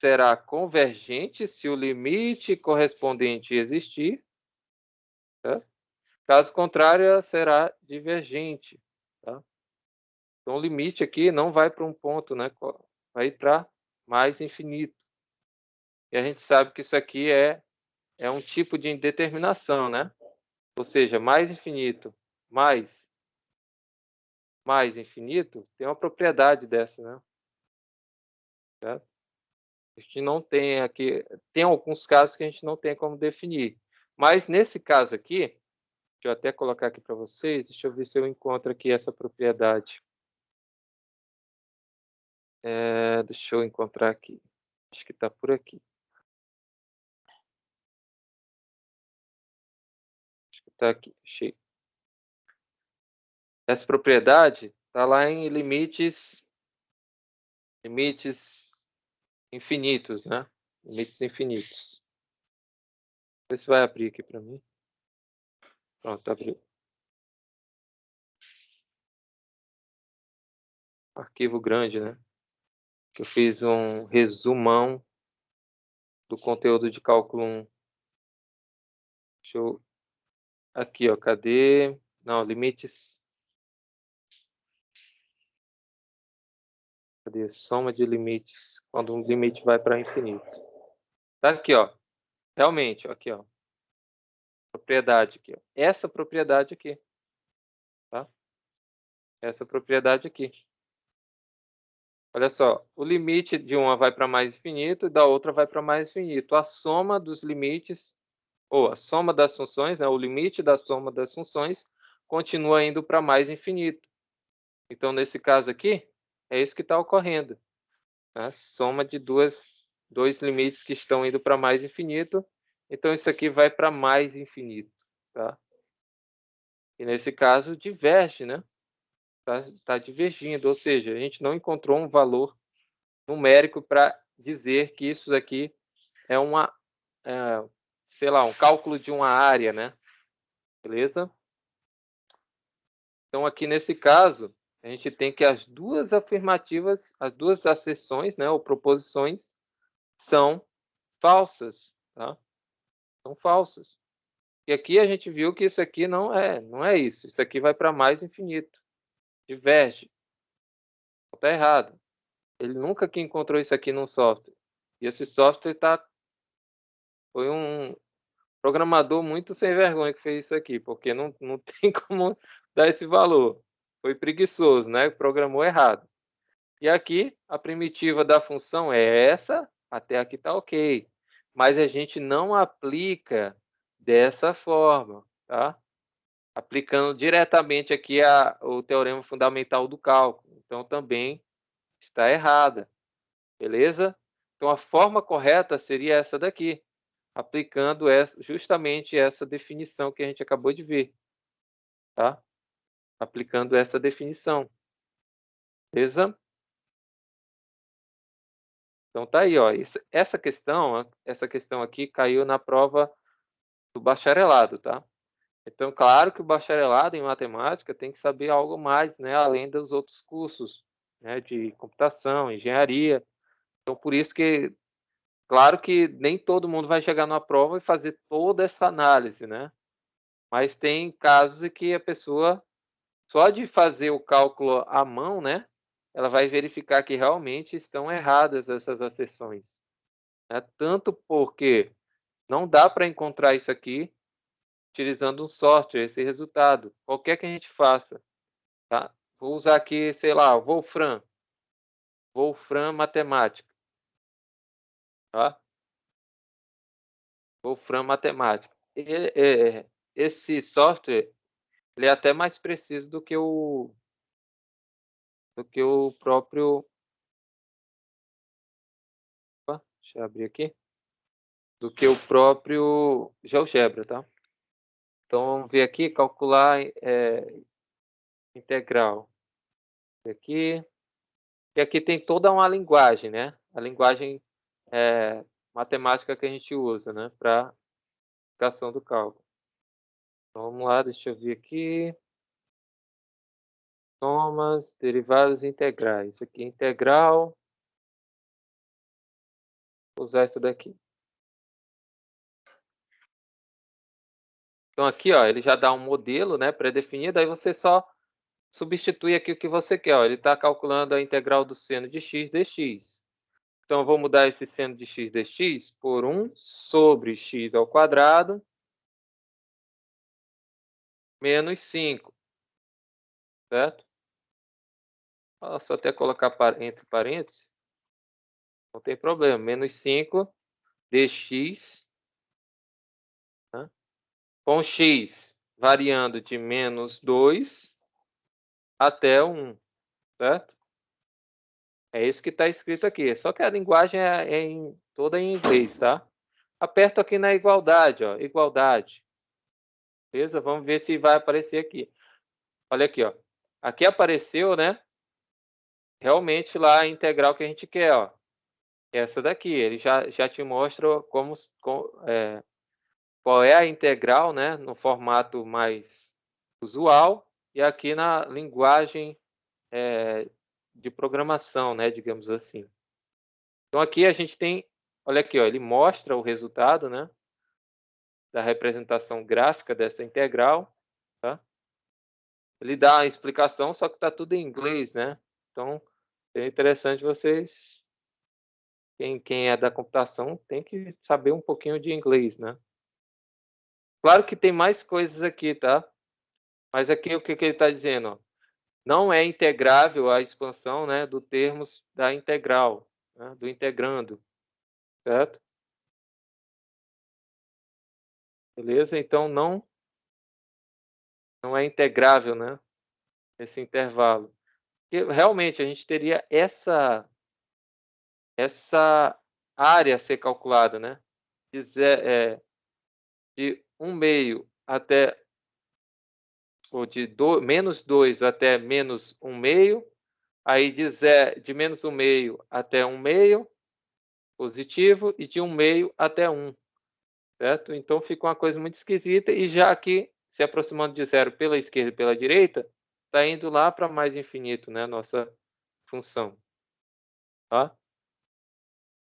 será convergente se o limite correspondente existir. Tá? Caso contrário, ela será divergente. Tá? Então, o limite aqui não vai para um ponto, né? Vai para mais infinito. E a gente sabe que isso aqui é um tipo de indeterminação, né? Ou seja, mais infinito mais infinito tem uma propriedade dessa, né? Certo? A gente não tem aqui, tem alguns casos que a gente não tem como definir. Mas nesse caso aqui, deixa eu até colocar aqui para vocês, deixa eu ver se eu encontro aqui essa propriedade. Deixa eu encontrar aqui. Acho que está por aqui. Acho que está aqui, achei. Essa propriedade está lá em limites infinitos, né? Limites infinitos. Vê se vai abrir aqui para mim. Pronto, abriu. Arquivo grande, né? Que eu fiz um resumão do conteúdo de cálculo 1. Deixa eu... Aqui, ó, cadê? Não, limites... Cadê? Soma de limites, quando um limite vai para infinito. Tá aqui, ó. Realmente, aqui, ó. Propriedade aqui, ó. Essa propriedade aqui. Tá? Essa propriedade aqui. Olha só, o limite de uma vai para mais infinito e da outra vai para mais infinito. A soma dos limites, ou a soma das funções, né, o limite da soma das funções, continua indo para mais infinito. Então, nesse caso aqui, é isso que está ocorrendo. A soma de dois limites que estão indo para mais infinito. Então, isso aqui vai para mais infinito. Tá? E nesse caso, diverge, né? Tá divergindo, ou seja, a gente não encontrou um valor numérico para dizer que isso aqui é uma, sei lá, um cálculo de uma área, né? Beleza? Então, aqui nesse caso, a gente tem que as duas afirmativas, as duas asserções, né, ou proposições, são falsas, tá? São falsas. E aqui a gente viu que isso aqui não é isso. Isso aqui vai para mais infinito. Diverge. Está errado. Ele nunca que encontrou isso aqui num software. E esse software foi um programador muito sem vergonha que fez isso aqui, porque não tem como dar esse valor. Foi preguiçoso, né? Programou errado. E aqui, a primitiva da função é essa, até aqui está ok. Mas a gente não aplica dessa forma, tá? Aplicando diretamente aqui o teorema fundamental do cálculo. Então, também está errada, beleza? Então, a forma correta seria essa daqui, aplicando justamente essa definição que a gente acabou de ver, tá? Aplicando essa definição, beleza? Então, tá aí, ó. Essa questão aqui caiu na prova do bacharelado, tá? Então, claro que o bacharelado em matemática tem que saber algo mais, né, além dos outros cursos, né, de computação, engenharia. Então, por isso que, claro que nem todo mundo vai chegar numa prova e fazer toda essa análise, né? Mas tem casos em que a pessoa, só de fazer o cálculo à mão, né, ela vai verificar que realmente estão erradas essas asserções, né? Tanto porque não dá para encontrar isso aqui utilizando um software, esse resultado, qualquer que a gente faça, tá? Vou usar aqui, sei lá, Wolfram Matemática, tá? Wolfram Matemática. Esse software, ele é até mais preciso do que o próprio, deixa eu abrir aqui, do que o próprio GeoGebra, tá? Então, vamos ver aqui, calcular integral. Aqui, e aqui tem toda uma linguagem, né? A linguagem matemática que a gente usa, né? Para aplicação do cálculo. Então, vamos lá, deixa eu ver aqui. Somas, derivadas integrais. Isso aqui é integral. Vou usar essa daqui. Então, aqui, ó, ele já dá um modelo, né, pré-definido. Aí você só substitui aqui o que você quer. Ó. Ele está calculando a integral do seno de x dx. Então, eu vou mudar esse seno de x dx por 1 sobre x ao quadrado menos 5. Certo? Posso até colocar entre parênteses. Não tem problema. Menos 5 dx, né? Com x variando de menos 2 até 1. Certo? É isso que está escrito aqui. Só que a linguagem toda em inglês, tá? Aperto aqui na igualdade, ó. Igualdade. Beleza? Vamos ver se vai aparecer aqui. Olha aqui, ó. Aqui apareceu, né? Realmente lá a integral que a gente quer, ó. Essa daqui. Ele já te mostra qual é a integral, né? No formato mais usual. E aqui na linguagem de programação, né? Digamos assim. Então, aqui a gente tem, olha aqui, ó, ele mostra o resultado, né, da representação gráfica dessa integral, tá? Ele dá a explicação, só que está tudo em inglês, né? Então, é interessante vocês, quem é da computação, tem que saber um pouquinho de inglês, né? Claro que tem mais coisas aqui, tá? Mas aqui o que ele está dizendo, ó? não é integrável a expansão, né, do termos da integral, né, do integrando, certo? Beleza? Então não é integrável, né, esse intervalo. E realmente a gente teria essa área a ser calculada, né? De 1/2 até, ou menos 2 até menos 1/2, aí de menos 1/2 até 1/2 positivo e de 1/2 até 1, certo? Então fica uma coisa muito esquisita, e já aqui, se aproximando de zero pela esquerda e pela direita, está indo lá para mais infinito, né, a nossa função, tá?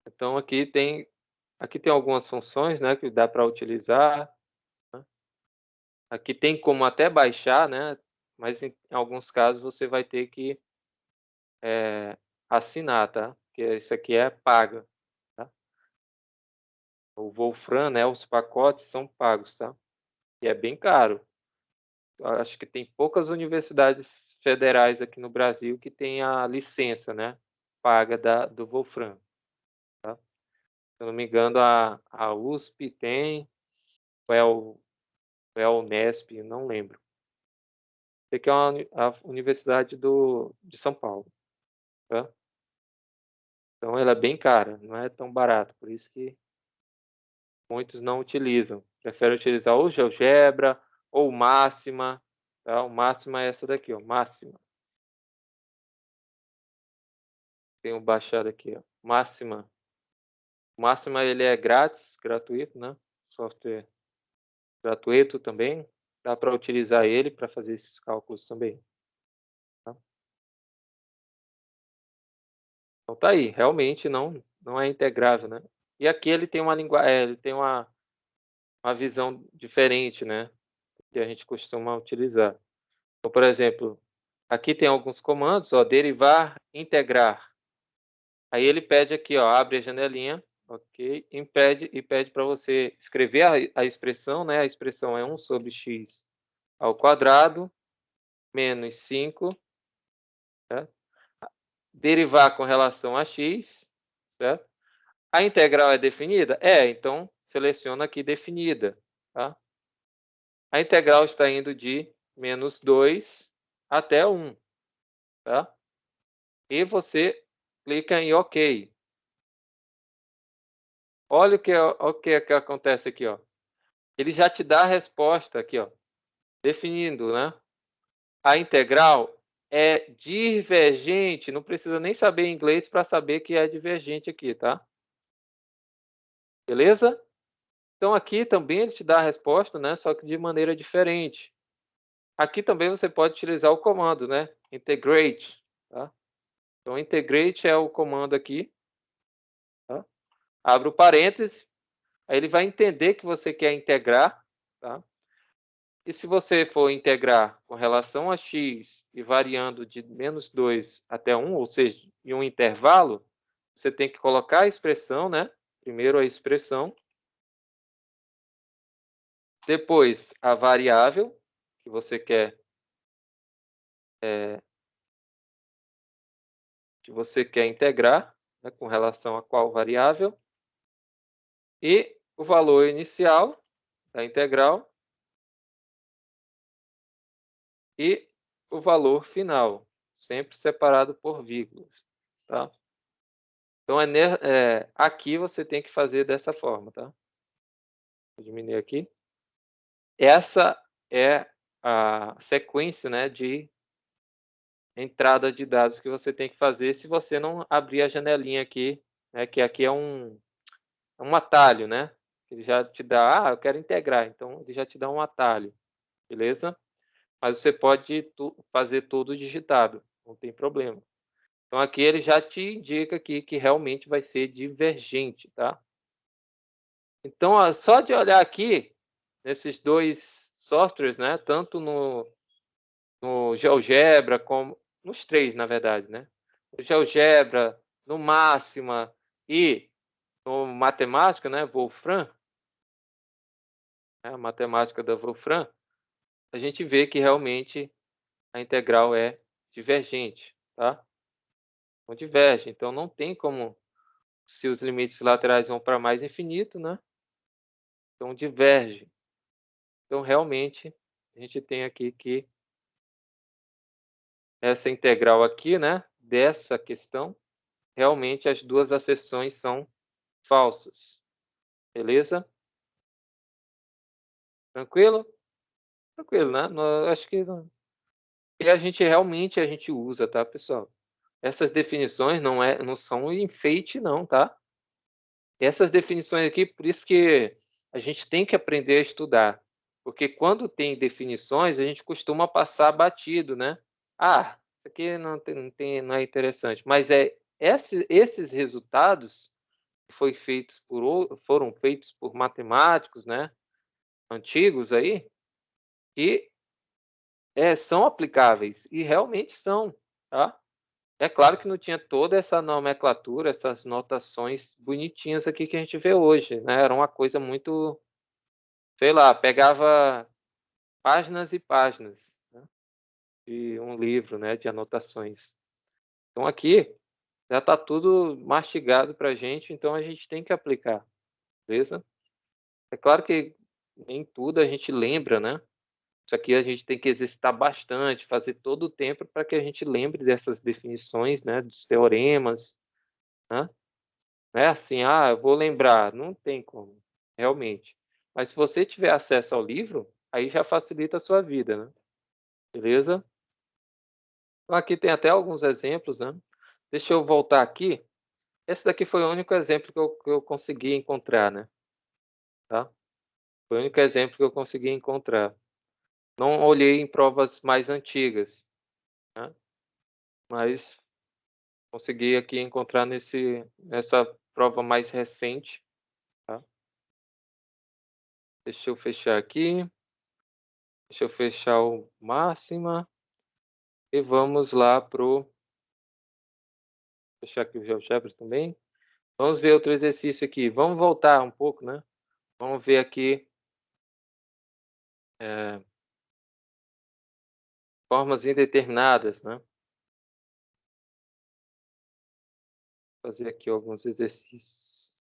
Então aqui tem algumas funções, né, que dá para utilizar, né. Aqui tem como até baixar, né, mas em alguns casos você vai ter que, assinar, tá? Porque isso aqui é paga, tá? O Wolfram, né, os pacotes são pagos, tá? E é bem caro. Eu acho que tem poucas universidades federais aqui no Brasil que tem a licença, né, paga do Wolfram, tá? Se eu não me engano, a USP tem, ou é a Unesp, não lembro. Sei que é a Universidade de São Paulo, tá? Então ela é bem cara, não é tão barata, por isso que muitos não utilizam. Preferem utilizar ou GeoGebra ou Máxima, tá? O Máxima é essa daqui, ó, Máxima. Tenho baixado aqui, ó, Máxima. O Máxima ele é grátis, gratuito, né? Software gratuito também. Dá para utilizar ele para fazer esses cálculos também, tá? Então tá aí, realmente não é integrável, né? E aqui ele tem ele tem uma visão diferente, né, que a gente costuma utilizar. Então, por exemplo, aqui tem alguns comandos, ó, derivar, integrar. Aí ele pede aqui, ó, abre a janelinha, ok, e pede para você escrever a expressão, né? A expressão é 1 sobre x ao quadrado menos 5, certo? Derivar com relação a x, certo? A integral é definida? Então seleciona aqui definida, tá? A integral está indo de menos 2 até 1, tá? E você clica em OK. Olha o que acontece aqui, ó. Ele já te dá a resposta aqui, ó, definindo, né? A integral é divergente, não precisa nem saber inglês para saber que é divergente aqui, tá? Beleza? Então aqui também ele te dá a resposta, né? Só que de maneira diferente. Aqui também você pode utilizar o comando, né? Integrate, tá? Então integrate é o comando aqui, tá? Abre o parêntese, aí ele vai entender que você quer integrar, tá? E se você for integrar com relação a x e variando de menos 2 até 1, ou seja, em um intervalo, você tem que colocar a expressão, né? Primeiro a expressão, depois a variável que você quer, integrar, né? Com relação a qual variável, e o valor inicial da integral e o valor final, sempre separado por vírgulas, tá? Então, aqui você tem que fazer dessa forma, tá? Vou diminuir aqui. Essa é a sequência, né, de entrada de dados que você tem que fazer se você não abrir a janelinha aqui, né, que aqui é um atalho, né? Ele já te dá, eu quero integrar, então ele já te dá um atalho, beleza? Mas você pode fazer tudo digitado, não tem problema. Então aqui ele já te indica aqui que realmente vai ser divergente, tá? Então, ó, só de olhar aqui nesses dois softwares, né, tanto no GeoGebra como nos três, na verdade, né? No GeoGebra, no Máxima e no Matemática, né, Wolfram, né, a matemática da Wolfram, a gente vê que realmente a integral é divergente, tá? Então, diverge. Então, não tem como, se os limites laterais vão para mais infinito, né? Então, diverge. Então, realmente, a gente tem aqui que essa integral aqui, né, dessa questão, realmente as duas acessões são falsas. Beleza? Tranquilo? Tranquilo, né? Acho que e a gente realmente usa, tá, pessoal? Essas definições não são enfeite não, tá? Essas definições aqui, por isso que a gente tem que aprender a estudar, porque quando tem definições, a gente costuma passar batido, né? Ah, isso aqui não é interessante, mas esses resultados que foram feitos por matemáticos, né, antigos aí, e são aplicáveis, e realmente são, tá? É claro que não tinha toda essa nomenclatura, essas notações bonitinhas aqui que a gente vê hoje, né, era uma coisa muito, sei lá, pegava páginas e páginas, né, de um livro, né, de anotações. Então aqui já está tudo mastigado para a gente, então a gente tem que aplicar, beleza? É claro que nem tudo a gente lembra, né, isso aqui a gente tem que exercitar bastante, fazer todo o tempo para que a gente lembre dessas definições, né, dos teoremas, né? Não é assim: "Ah, eu vou lembrar", não tem como, realmente. Mas se você tiver acesso ao livro, aí já facilita a sua vida, né, beleza? Então aqui tem até alguns exemplos, né. Deixa eu voltar aqui, esse daqui foi o único exemplo que eu consegui encontrar, né, tá. Foi o único exemplo que eu consegui encontrar. Não olhei em provas mais antigas, né, mas consegui aqui encontrar nessa prova mais recente, tá. Deixa eu fechar aqui, deixa eu fechar o máxima. E vamos lá fechar aqui o GeoGebra também. Vamos ver outro exercício aqui. Vamos voltar um pouco, né. Vamos ver aqui, eh, formas indeterminadas, né. Fazer aqui alguns exercícios.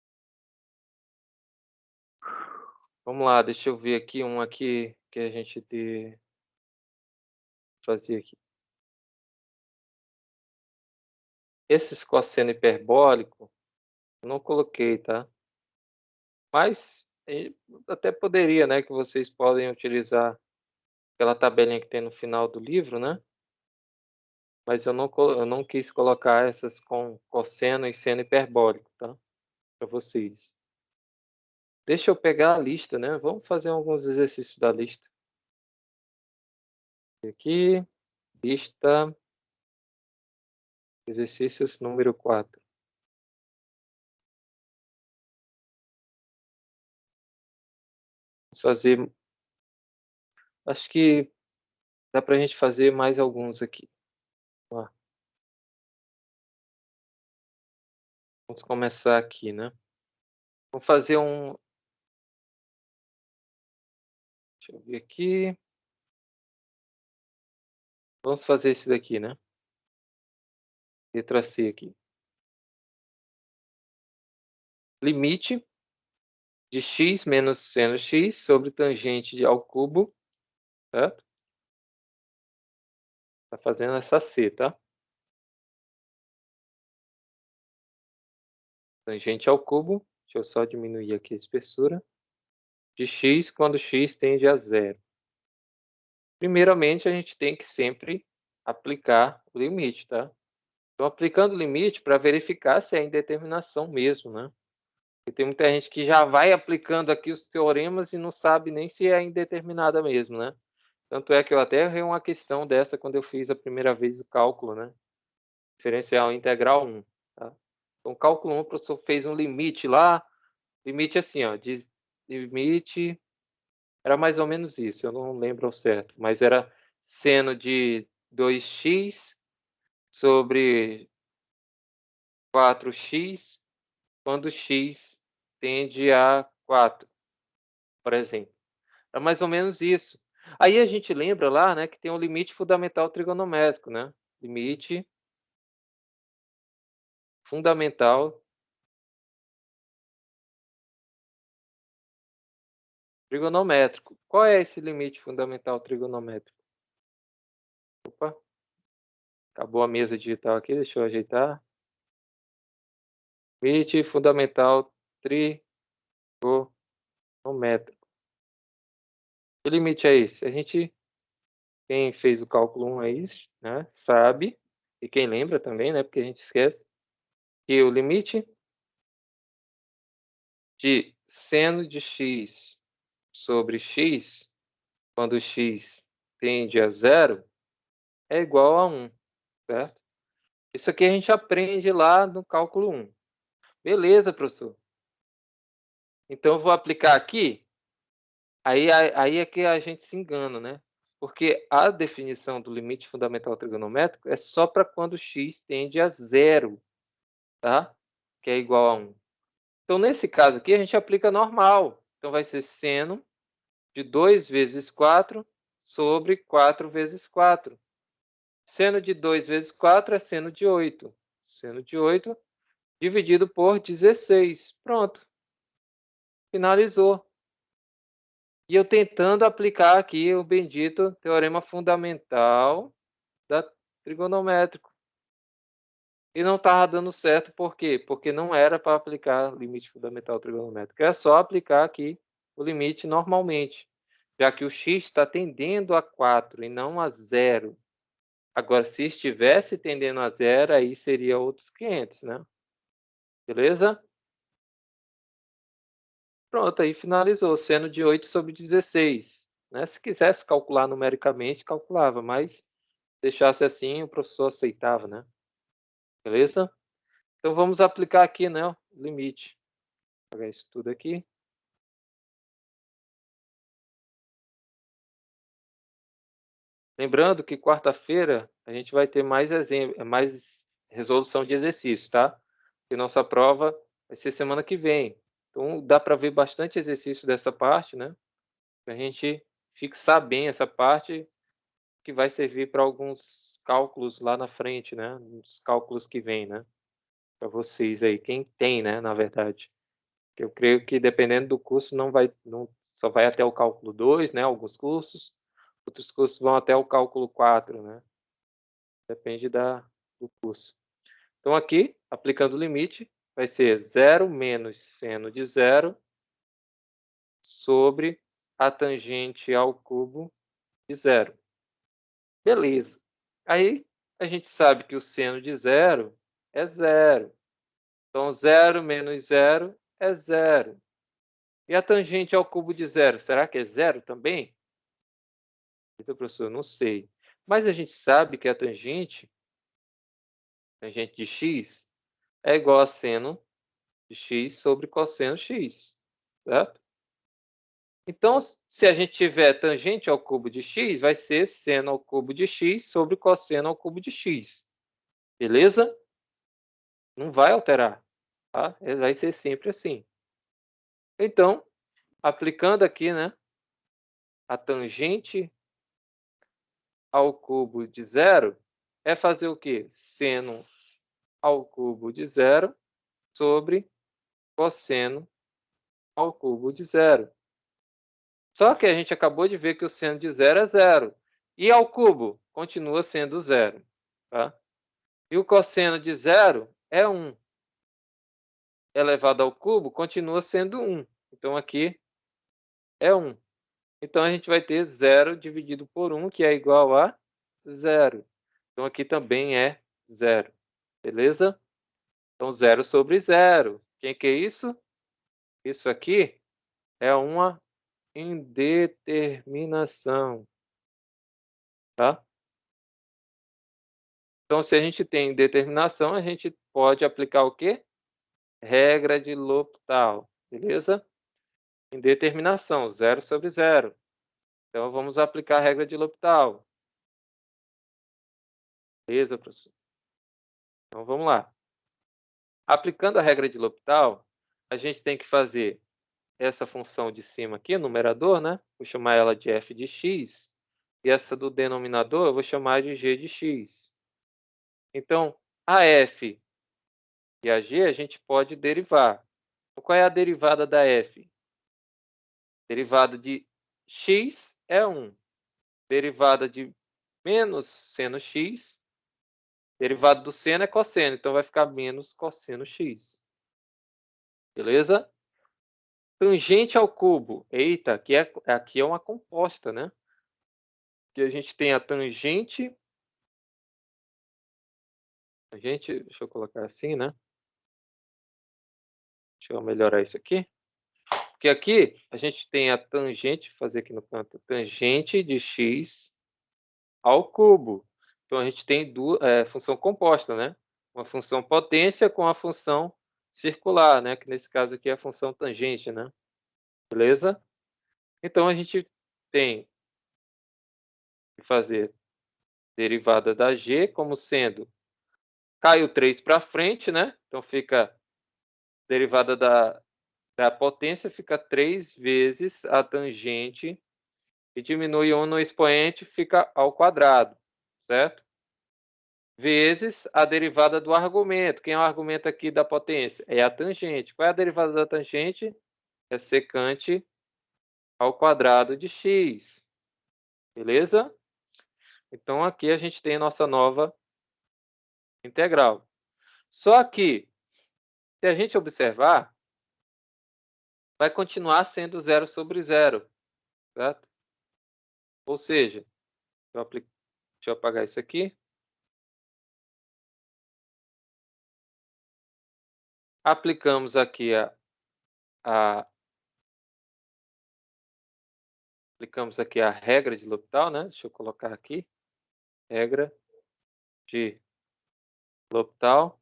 Vamos lá, deixa eu ver aqui um aqui que a gente fazer aqui. Esses cosseno hiperbólico, eu não coloquei, tá. Mas, até poderia, né, que vocês podem utilizar aquela tabelinha que tem no final do livro, né. Mas eu não quis colocar essas com cosseno e seno hiperbólico, tá, para vocês. Deixa eu pegar a lista, né, vamos fazer alguns exercícios da lista. Aqui, lista, exercícios número 4. Vamos fazer, acho que dá pra gente fazer mais alguns aqui. Ó, vamos começar aqui, né. Vamos fazer deixa eu ver aqui, vamos fazer esse daqui, né, letra C aqui. Limite de x menos seno x sobre tangente ao cubo, certo? Tá fazendo essa C, tá? Tangente ao cubo, deixa eu só diminuir aqui a espessura, de x quando x tende a zero. Primeiramente, a gente tem que sempre aplicar o limite, tá? Então, aplicando o limite para verificar se é indeterminação mesmo, né? Porque tem muita gente que já vai aplicando aqui os teoremas e não sabe nem se é indeterminada mesmo, né? Tanto é que eu até errei uma questão dessa quando eu fiz a primeira vez o cálculo, né? Diferencial integral 1, tá? Então, cálculo 1, o professor fez um limite lá, limite assim, ó, de limite era mais ou menos isso, eu não lembro ao certo, mas era seno de 2x sobre 4x quando x tende a 4, por exemplo. É mais ou menos isso. Aí a gente lembra lá, né, que tem um limite fundamental trigonométrico, né? limite fundamental trigonométrico. Qual é esse limite fundamental trigonométrico? Opa, acabou a mesa digital aqui, deixa eu ajeitar. Limite fundamental trigonométrico. Que limite é esse? Quem fez o cálculo 1 aí, né, sabe, e quem lembra também, né, porque a gente esquece, que o limite de seno de x sobre x, quando x tende a zero, é igual a 1, certo? Isso aqui a gente aprende lá no cálculo 1. Beleza, professor. Então, eu vou aplicar aqui. Aí é que a gente se engana, né? Porque a definição do limite fundamental trigonométrico é só para quando x tende a zero, tá? Que é igual a 1. Então, nesse caso aqui, a gente aplica normal. Então, vai ser seno de 2 vezes 4 sobre 4 vezes 4. Seno de 2 vezes 4 é seno de 8. Seno de 8 dividido por 16. Pronto. Finalizou. E eu tentando aplicar aqui o bendito teorema fundamental da trigonométrico. E não estava dando certo, por quê? Porque não era para aplicar limite fundamental trigonométrico. É só aplicar aqui o limite normalmente, já que o x está tendendo a 4 e não a 0. Agora, se estivesse tendendo a 0, aí seria outros 500, né? Beleza? Pronto, aí finalizou. Seno de 8 sobre 16. Né? Se quisesse calcular numericamente, calculava, mas deixasse assim, o professor aceitava, né? Beleza? Então, vamos aplicar aqui, né, o limite. Vou pegar isso tudo aqui. Lembrando que quarta-feira a gente vai ter mais resolução de exercícios, tá? E nossa prova vai ser semana que vem. Então, dá para ver bastante exercício dessa parte, né? Para a gente fixar bem essa parte que vai servir para alguns cálculos lá na frente, né? Os cálculos que vêm, né? Para vocês aí, quem tem, né? Na verdade. Eu creio que dependendo do curso não só vai até o cálculo 2, né? Alguns cursos, outros cursos vão até o cálculo 4, né? Depende do curso. Então aqui, aplicando o limite, vai ser 0 menos seno de 0 sobre a tangente ao cubo de 0. Beleza. Aí a gente sabe que o seno de 0 é 0. Então 0 menos 0 é 0. E a tangente ao cubo de 0, será que é 0 também? Então, professor, não sei. Mas a gente sabe que a tangente de x, é igual a seno de x sobre cosseno x, certo? Então, se a gente tiver tangente ao cubo de x, vai ser seno ao cubo de x sobre cosseno ao cubo de x. Beleza? Não vai alterar, tá? Vai ser sempre assim. Então, aplicando aqui, né, a tangente ao cubo de 0 é fazer o quê? Seno ao cubo de 0 sobre cosseno ao cubo de 0. Só que a gente acabou de ver que o seno de 0 é 0. E ao cubo continua sendo 0. Tá? E o cosseno de 0 é 1. Elevado ao cubo continua sendo 1. Então aqui é 1. Então a gente vai ter 0 dividido por 1, que é igual a 0. Então aqui também é 0. Beleza? Então 0 sobre 0. Quem que é isso? Isso aqui é uma indeterminação. Tá? Então, se a gente tem indeterminação, a gente pode aplicar o quê? Regra de L'Hopital, beleza? Indeterminação, 0 sobre 0. Então, vamos aplicar a regra de L'Hopital. Beleza, professor? Então, vamos lá. Aplicando a regra de L'Hopital, a gente tem que fazer essa função de cima aqui, numerador, né? Vou chamar ela de f de x. E essa do denominador, eu vou chamar de g de x. Então, a f e a g a gente pode derivar. Qual é a derivada da f? Derivada de x é 1. Derivada de menos seno x, derivada do seno é cosseno, então vai ficar menos cosseno x. Beleza? Tangente ao cubo. Eita, aqui é uma composta, né? Aqui a gente tem a tangente. Deixa eu colocar assim, né? Deixa eu melhorar isso aqui. Porque aqui a gente tem a tangente, vou fazer aqui no canto, tangente de x ao cubo. Então a gente tem função composta, né? Uma função potência com a função circular, né? Que nesse caso aqui é a função tangente, né? Beleza? Então a gente tem que fazer derivada da g como sendo, cai o 3 para frente, né? Então fica derivada da potência, fica 3 vezes a tangente, e diminui 1 no expoente, fica ao quadrado, certo? Vezes a derivada do argumento. Quem é o argumento aqui da potência? É a tangente. Qual é a derivada da tangente? É secante ao quadrado de x. Beleza? Então, aqui a gente tem a nossa nova integral. Só que, se a gente observar, vai continuar sendo 0 sobre 0, certo? Ou seja, deixa eu apagar isso aqui. Aplicamos aqui aplicamos aqui a regra de L'Hopital, né? Deixa eu colocar aqui. Regra de L'Hopital.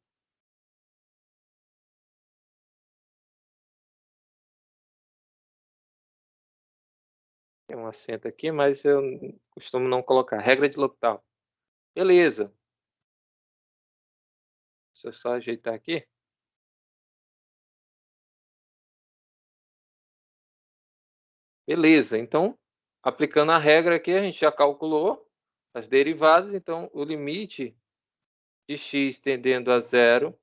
Tem um acento aqui, mas eu costumo não colocar. Regra de L'Hopital. Beleza. Deixa eu só ajeitar aqui. Beleza. Então, aplicando a regra aqui, a gente já calculou as derivadas. Então, o limite de x tendendo a 0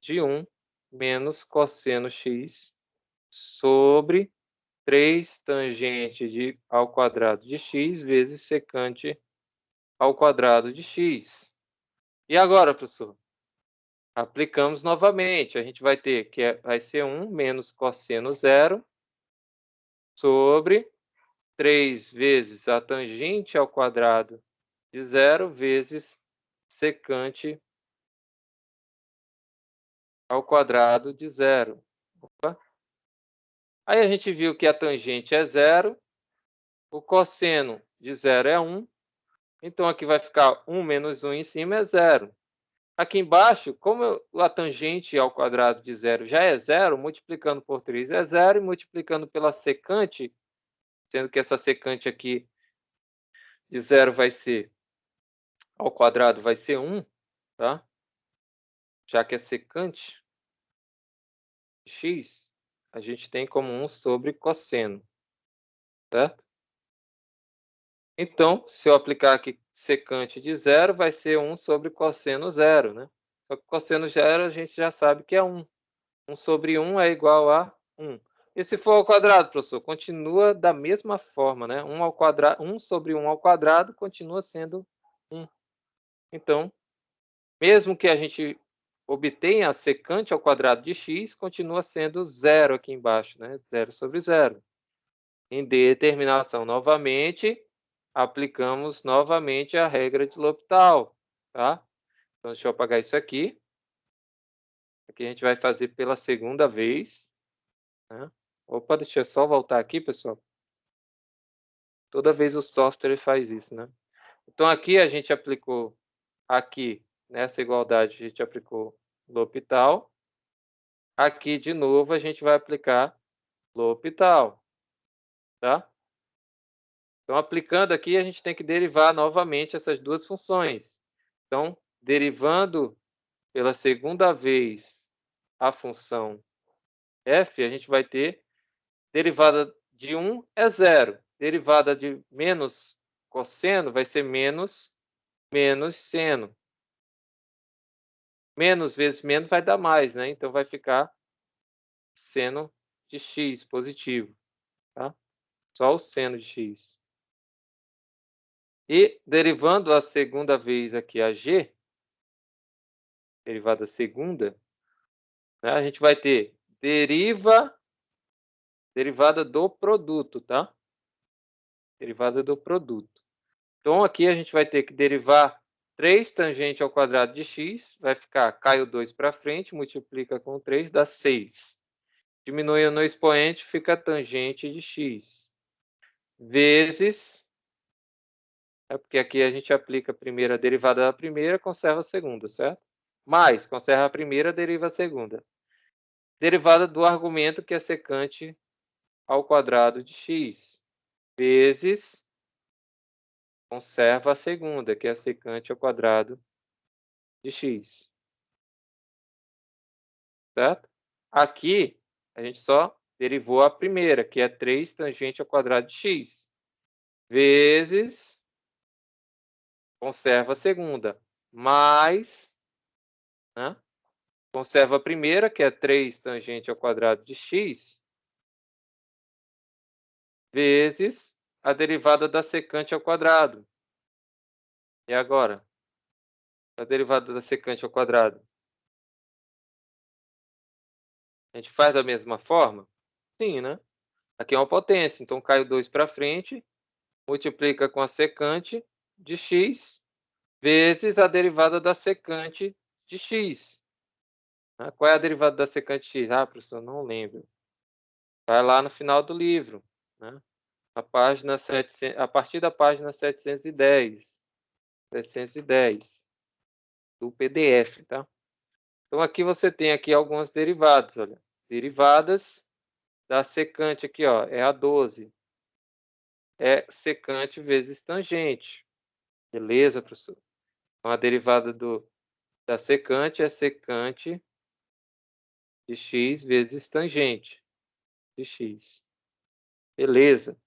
de 1 menos cosseno x sobre 3 tangente ao quadrado de x vezes secante ao quadrado de x. E agora, professor? Aplicamos novamente. A gente vai ter que vai ser 1 menos cosseno 0 sobre 3 vezes a tangente ao quadrado de 0 vezes secante ao quadrado de 0. Opa. Aí a gente viu que a tangente é 0, o cosseno de 0 é 1, então aqui vai ficar 1 menos 1 em cima é 0. Aqui embaixo, como a tangente ao quadrado de 0 já é 0, multiplicando por 3 é 0, e multiplicando pela secante, sendo que essa secante aqui de 0 vai ser, ao quadrado vai ser 1, tá? Já que é secante de x, a gente tem como 1 sobre cosseno, certo? Então, se eu aplicar aqui secante de 0, vai ser 1 sobre cosseno 0, né? Só que cosseno 0 a gente já sabe que é 1. 1 sobre 1 é igual a 1. E se for ao quadrado, professor? Continua da mesma forma, né? 1 ao quadrado, 1 sobre 1 ao quadrado continua sendo 1. Então, mesmo que a gente obtenha a secante ao quadrado de x, continua sendo 0 aqui embaixo, né? 0 sobre 0. Em determinação, novamente, aplicamos novamente a regra de L'Hopital, tá? Então, deixa eu apagar isso aqui. Aqui a gente vai fazer pela segunda vez, né? Opa, deixa eu só voltar aqui, pessoal. Toda vez o software faz isso, né? Então, aqui a gente aplicou, aqui, nessa igualdade, a gente aplicou L'Hopital. Aqui, de novo, a gente vai aplicar L'Hopital, tá? Então, aplicando aqui, a gente tem que derivar novamente essas duas funções. Então, derivando pela segunda vez a função f, a gente vai ter derivada de 1 é 0. Derivada de menos cosseno vai ser menos seno. Menos vezes menos vai dar mais, né? Então, vai ficar seno de x positivo, tá? Só o seno de x. E derivando a segunda vez aqui a g, derivada segunda, né, a gente vai ter derivada do produto, tá? Derivada do produto. Então, aqui a gente vai ter que derivar 3 tangente ao quadrado de x, vai ficar, cai o 2 para frente, multiplica com 3, dá 6. Diminuindo no expoente, fica tangente de x, vezes, porque aqui a gente aplica a primeira derivada da primeira, conserva a segunda, certo? Mais, conserva a primeira, deriva a segunda. Derivada do argumento que é secante ao quadrado de x, vezes, conserva a segunda, que é secante ao quadrado de x. Certo? Aqui, a gente só derivou a primeira, que é 3 tangente ao quadrado de x, vezes, conserva a segunda, mais, né? Conserva a primeira, que é 3 tangente ao quadrado de x, vezes a derivada da secante ao quadrado. E agora? A derivada da secante ao quadrado. A gente faz da mesma forma? Sim, né? Aqui é uma potência, então cai o 2 para frente, multiplica com a secante de x, vezes a derivada da secante de x. Qual é a derivada da secante de x? Ah, professor, não lembro. Vai lá no final do livro, né? A página 700, a partir da página 710 do PDF, tá? Então, aqui você tem aqui algumas derivadas, olha. Derivadas da secante aqui, ó, é a 12. É secante vezes tangente. Beleza, professor? Então, a derivada da secante é secante de x vezes tangente de x. Beleza.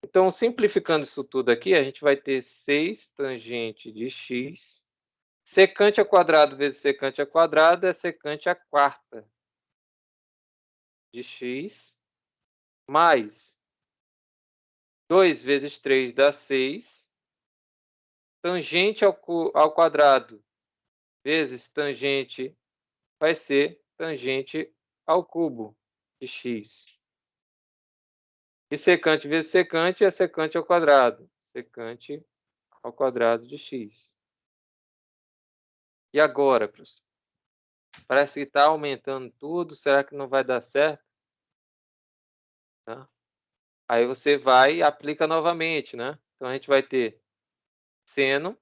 Então, simplificando isso tudo aqui, a gente vai ter 6 tangente de x. Secante ao quadrado vezes secante ao quadrado é secante à quarta de x, mais 2 vezes 3 dá 6. Tangente ao quadrado vezes tangente vai ser tangente ao cubo de x. E secante vezes secante é secante ao quadrado. Secante ao quadrado de x. E agora, professor? Parece que está aumentando tudo. Será que não vai dar certo? Tá? Aí você vai e aplica novamente, né? Então, a gente vai ter seno.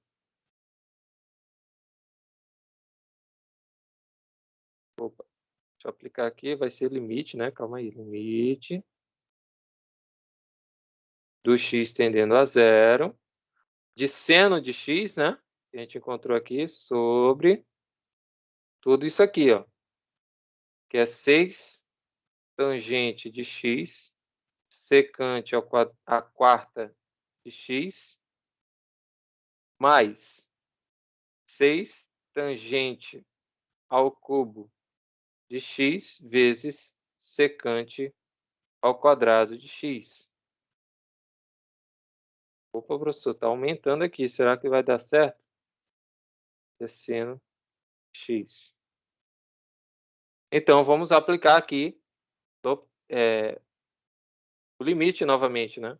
Opa, deixa eu aplicar aqui. Vai ser limite, né? Calma aí. Limite do x tendendo a zero. De seno de x, né? Que a gente encontrou aqui sobre tudo isso aqui, ó. Que é 6 tangente de x secante à quarta de x, mais 6 tangente ao cubo de x vezes secante ao quadrado de x. Opa, professor, está aumentando aqui. Será que vai dar certo? É seno x. Então, vamos aplicar aqui o limite novamente, né?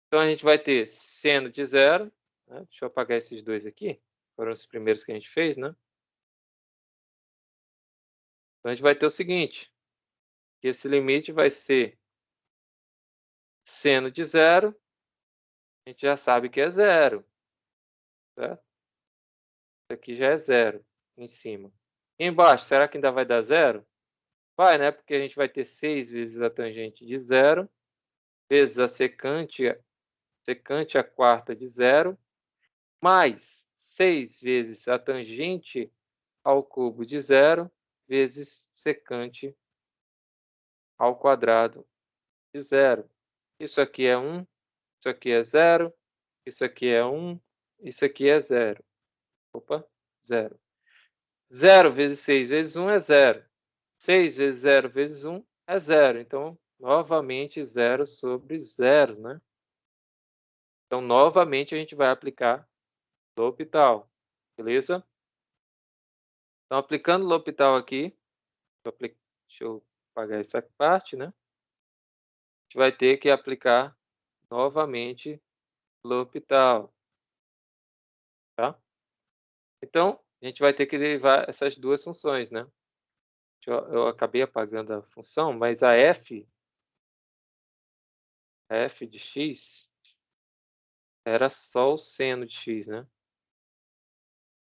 Então, a gente vai ter seno de zero. Né? Deixa eu apagar esses dois aqui. Foram os primeiros que a gente fez, né? Então, a gente vai ter o seguinte. Que esse limite vai ser seno de zero. A gente já sabe que é zero. Certo? Isso aqui já é zero em cima. E embaixo, será que ainda vai dar zero? Vai, né? Porque a gente vai ter 6 vezes a tangente de zero, vezes a secante à quarta de zero, mais 6 vezes a tangente ao cubo de zero, vezes secante ao quadrado de zero. Isso aqui é 1, isso aqui é zero, isso aqui é 1, isso aqui é zero. Opa, zero. 0 vezes 6 vezes 1 é 0. 6 vezes 0 vezes 1 é 0. Então, novamente, 0 sobre 0, né? Então, novamente, a gente vai aplicar L'Hopital, beleza? Então, aplicando L'Hopital aqui, deixa eu apagar essa parte, né? A gente vai ter que aplicar novamente L'Hopital, tá? Então, a gente vai ter que derivar essas duas funções, né? Eu acabei apagando a função, mas a f de x era só o seno de x, né?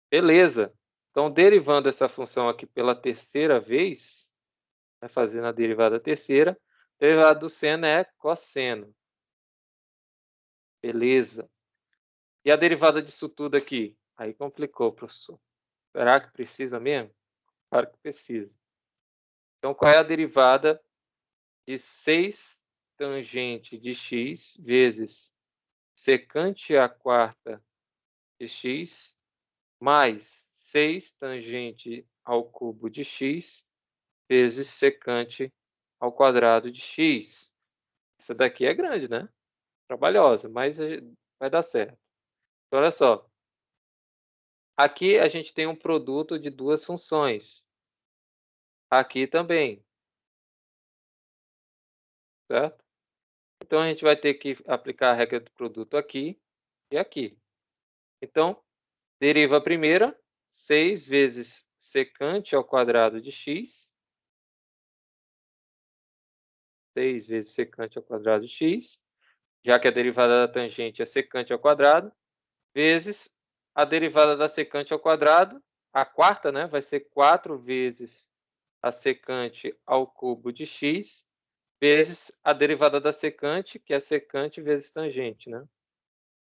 Beleza. Então, derivando essa função aqui pela terceira vez, né, fazendo a derivada terceira, o derivado do seno é cosseno. Beleza. E a derivada disso tudo aqui? Aí complicou, professor. Será que precisa mesmo? Claro que precisa. Então, qual é a derivada de 6 tangente de x vezes secante à quarta de x mais 6 tangente ao cubo de x vezes secante ao quadrado de x. Essa daqui é grande, né? Trabalhosa, mas vai dar certo. Então, olha só. Aqui a gente tem um produto de duas funções. Aqui também. Certo? Então, a gente vai ter que aplicar a regra do produto aqui e aqui. Então, deriva a primeira, 6 vezes secante ao quadrado de x. 6 vezes secante ao quadrado de x, já que a derivada da tangente é secante ao quadrado, vezes a derivada da secante ao quadrado, a quarta, né, vai ser 4 vezes a secante ao cubo de x, vezes a derivada da secante, que é secante vezes tangente, né?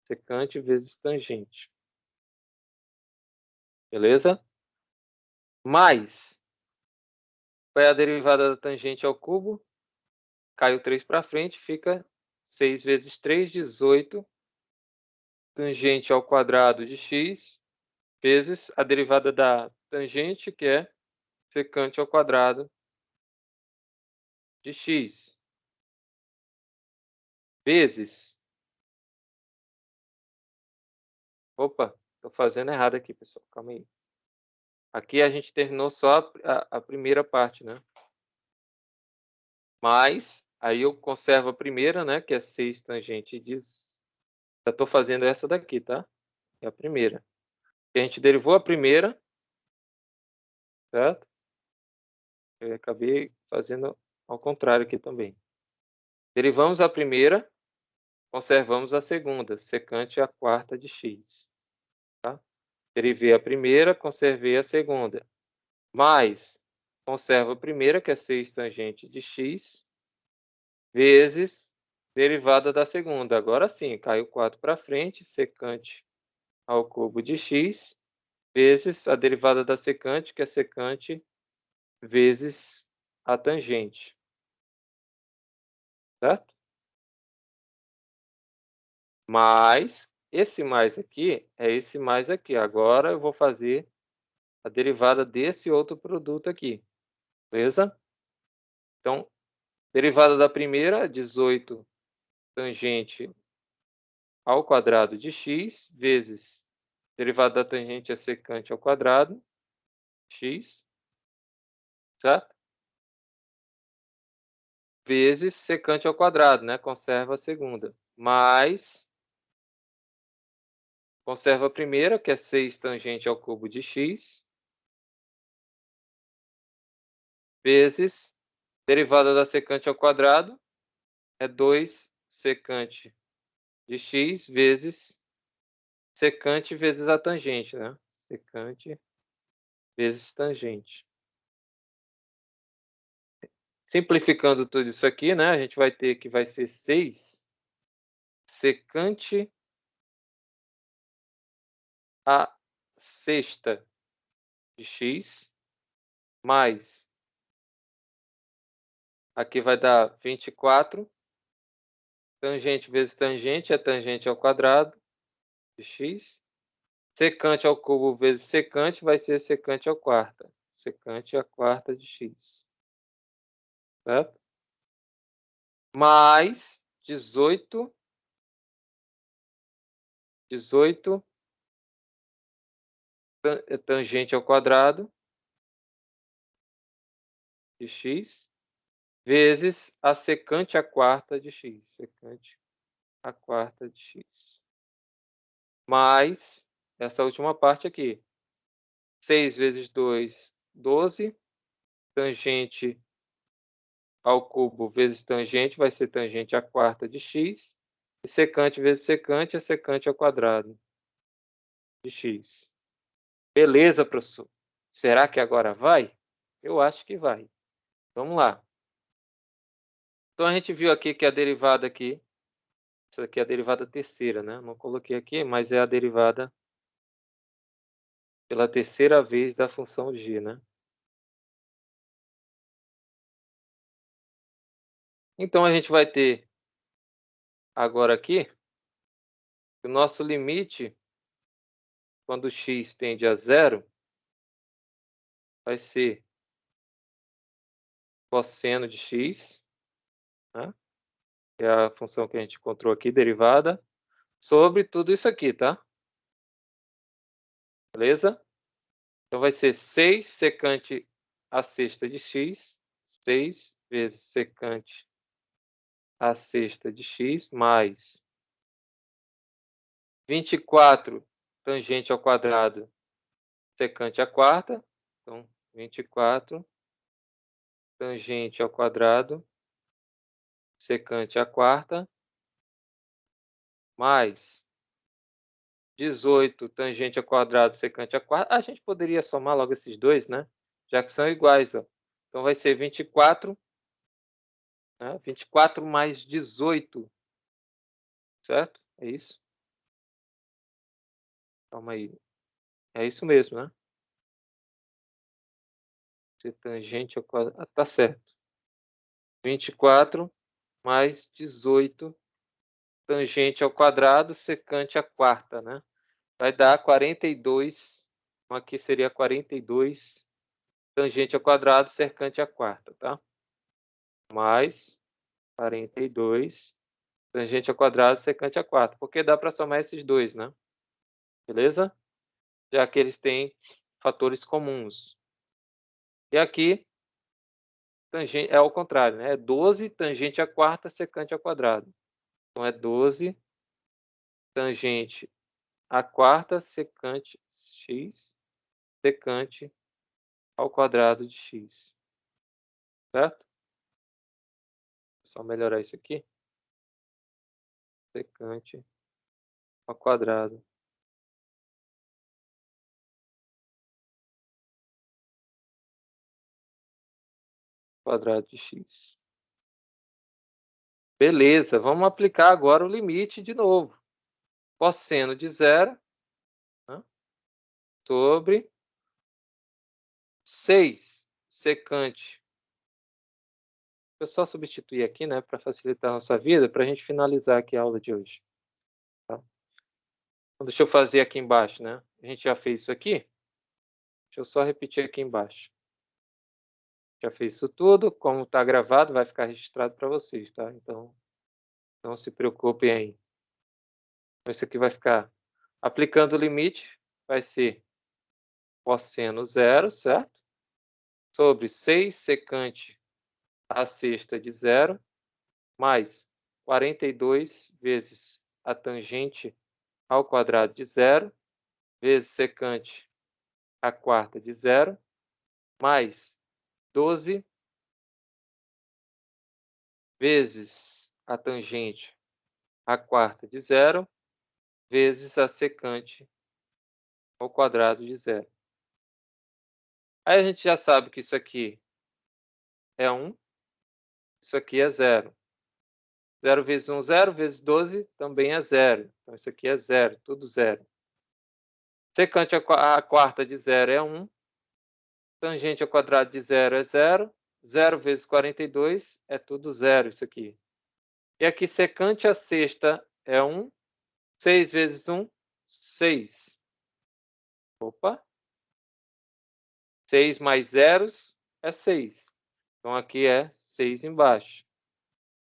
Secante vezes tangente. Beleza? Mais, vai a derivada da tangente ao cubo, cai o 3 para frente, fica 6 vezes 3, 18, tangente ao quadrado de x, vezes a derivada da tangente, que é secante ao quadrado de x, vezes... Opa, estou fazendo errado aqui, pessoal, calma aí. Aqui a gente terminou só a primeira parte, né? Mas, aí eu conservo a primeira, né? Que é 6 tangente de... Já estou fazendo essa daqui, tá? É a primeira. E a gente derivou a primeira, certo? Eu acabei fazendo ao contrário aqui também. Derivamos a primeira, conservamos a segunda, secante a quarta de x. Tá? Derivei a primeira, conservei a segunda. Mais, conservo a primeira, que é 6 tangente de x, vezes derivada da segunda. Agora sim, caiu 4 para frente, secante ao cubo de x, vezes a derivada da secante, que é secante vezes a tangente. Certo? Mais, esse mais aqui é esse mais aqui. Agora eu vou fazer a derivada desse outro produto aqui. Beleza? Então, derivada da primeira, 18 tangente ao quadrado de x, vezes derivada da tangente é secante ao quadrado, x, certo? Vezes secante ao quadrado, né? Conserva a segunda. Mais, conserva a primeira, que é 6 tangente ao cubo de x, vezes derivada da secante ao quadrado, é 2 secante de x vezes secante vezes a tangente, né? Secante vezes tangente. Simplificando tudo isso aqui, né? A gente vai ter que vai ser 6 secante a sexta de x mais, aqui vai dar 24, tangente vezes tangente é tangente ao quadrado de x, Secante ao cubo vezes secante vai ser secante ao quarta. Secante à quarta de x. Certo? Mais 18 tangente ao quadrado de x vezes a secante à quarta de x. Secante à quarta de x. Mais essa última parte aqui. 6 vezes 2, 12. Tangente ao cubo vezes tangente vai ser tangente à quarta de x. E secante vezes secante é secante ao quadrado de x. Beleza, professor? Será que agora vai? Eu acho que vai. Vamos lá. Então, a gente viu aqui que a derivada aqui, essa aqui é a derivada terceira, né? Não coloquei aqui, mas é a derivada pela terceira vez da função g, né? Então, a gente vai ter agora aqui o nosso limite, quando x tende a zero, vai ser cosseno de x, né? Que é a função que a gente encontrou aqui, derivada, sobre tudo isso aqui, tá? Beleza? Então, vai ser 6 secante a sexta de x, 6 vezes secante a sexta de x, mais 24 tangente ao quadrado secante à quarta. Então, 24 tangente ao quadrado secante à quarta, mais 18 tangente ao quadrado secante à quarta. A gente poderia somar logo esses dois, né? Já que são iguais, ó. Então, vai ser 24, né? 24 mais 18, certo? É isso? Calma aí. É isso mesmo, né? Ser tangente ao quadrado. Ah, tá certo. 24 mais 18 tangente ao quadrado secante à quarta, né? Vai dar 42. Então, aqui seria 42 tangente ao quadrado secante à quarta, tá? Mais 42 tangente ao quadrado secante à quarta. Porque dá para somar esses dois, né? Beleza? Já que eles têm fatores comuns. E aqui tangente, é ao contrário, né? É 12 tangente à quarta secante ao quadrado. Então, é 12 tangente à quarta secante x secante ao quadrado de x. Certo? Só melhorar isso aqui. Secante ao quadrado. Quadrado de x. Beleza, vamos aplicar agora o limite de novo. Cosseno de zero, né, sobre 6 secante. Eu só substituir aqui, né, para facilitar a nossa vida, para a gente finalizar aqui a aula de hoje. Tá? Então, deixa eu fazer aqui embaixo, né? A gente já fez isso aqui. Deixa eu só repetir aqui embaixo. Já fez isso tudo. Como está gravado, vai ficar registrado para vocês, tá? Então, não se preocupem aí. Então, isso aqui vai ficar aplicando o limite, vai ser cosseno zero, certo? Sobre 6 secante a sexta de zero, mais 42 vezes a tangente ao quadrado de zero, vezes secante a quarta de zero, mais 12 vezes a tangente à quarta de zero, vezes a secante ao quadrado de zero. Aí a gente já sabe que isso aqui é 1, isso aqui é 0. 0 vezes 1, 0, vezes 12 também é 0. Então, isso aqui é 0, tudo 0. Secante à quarta de 0 é 1. Tangente ao quadrado de 0 é 0. 0 vezes 42 é tudo 0, isso aqui. E aqui, secante à sexta é 1. 6 vezes 1, 6. Opa. 6 mais zeros é 6. Então, aqui é 6 embaixo.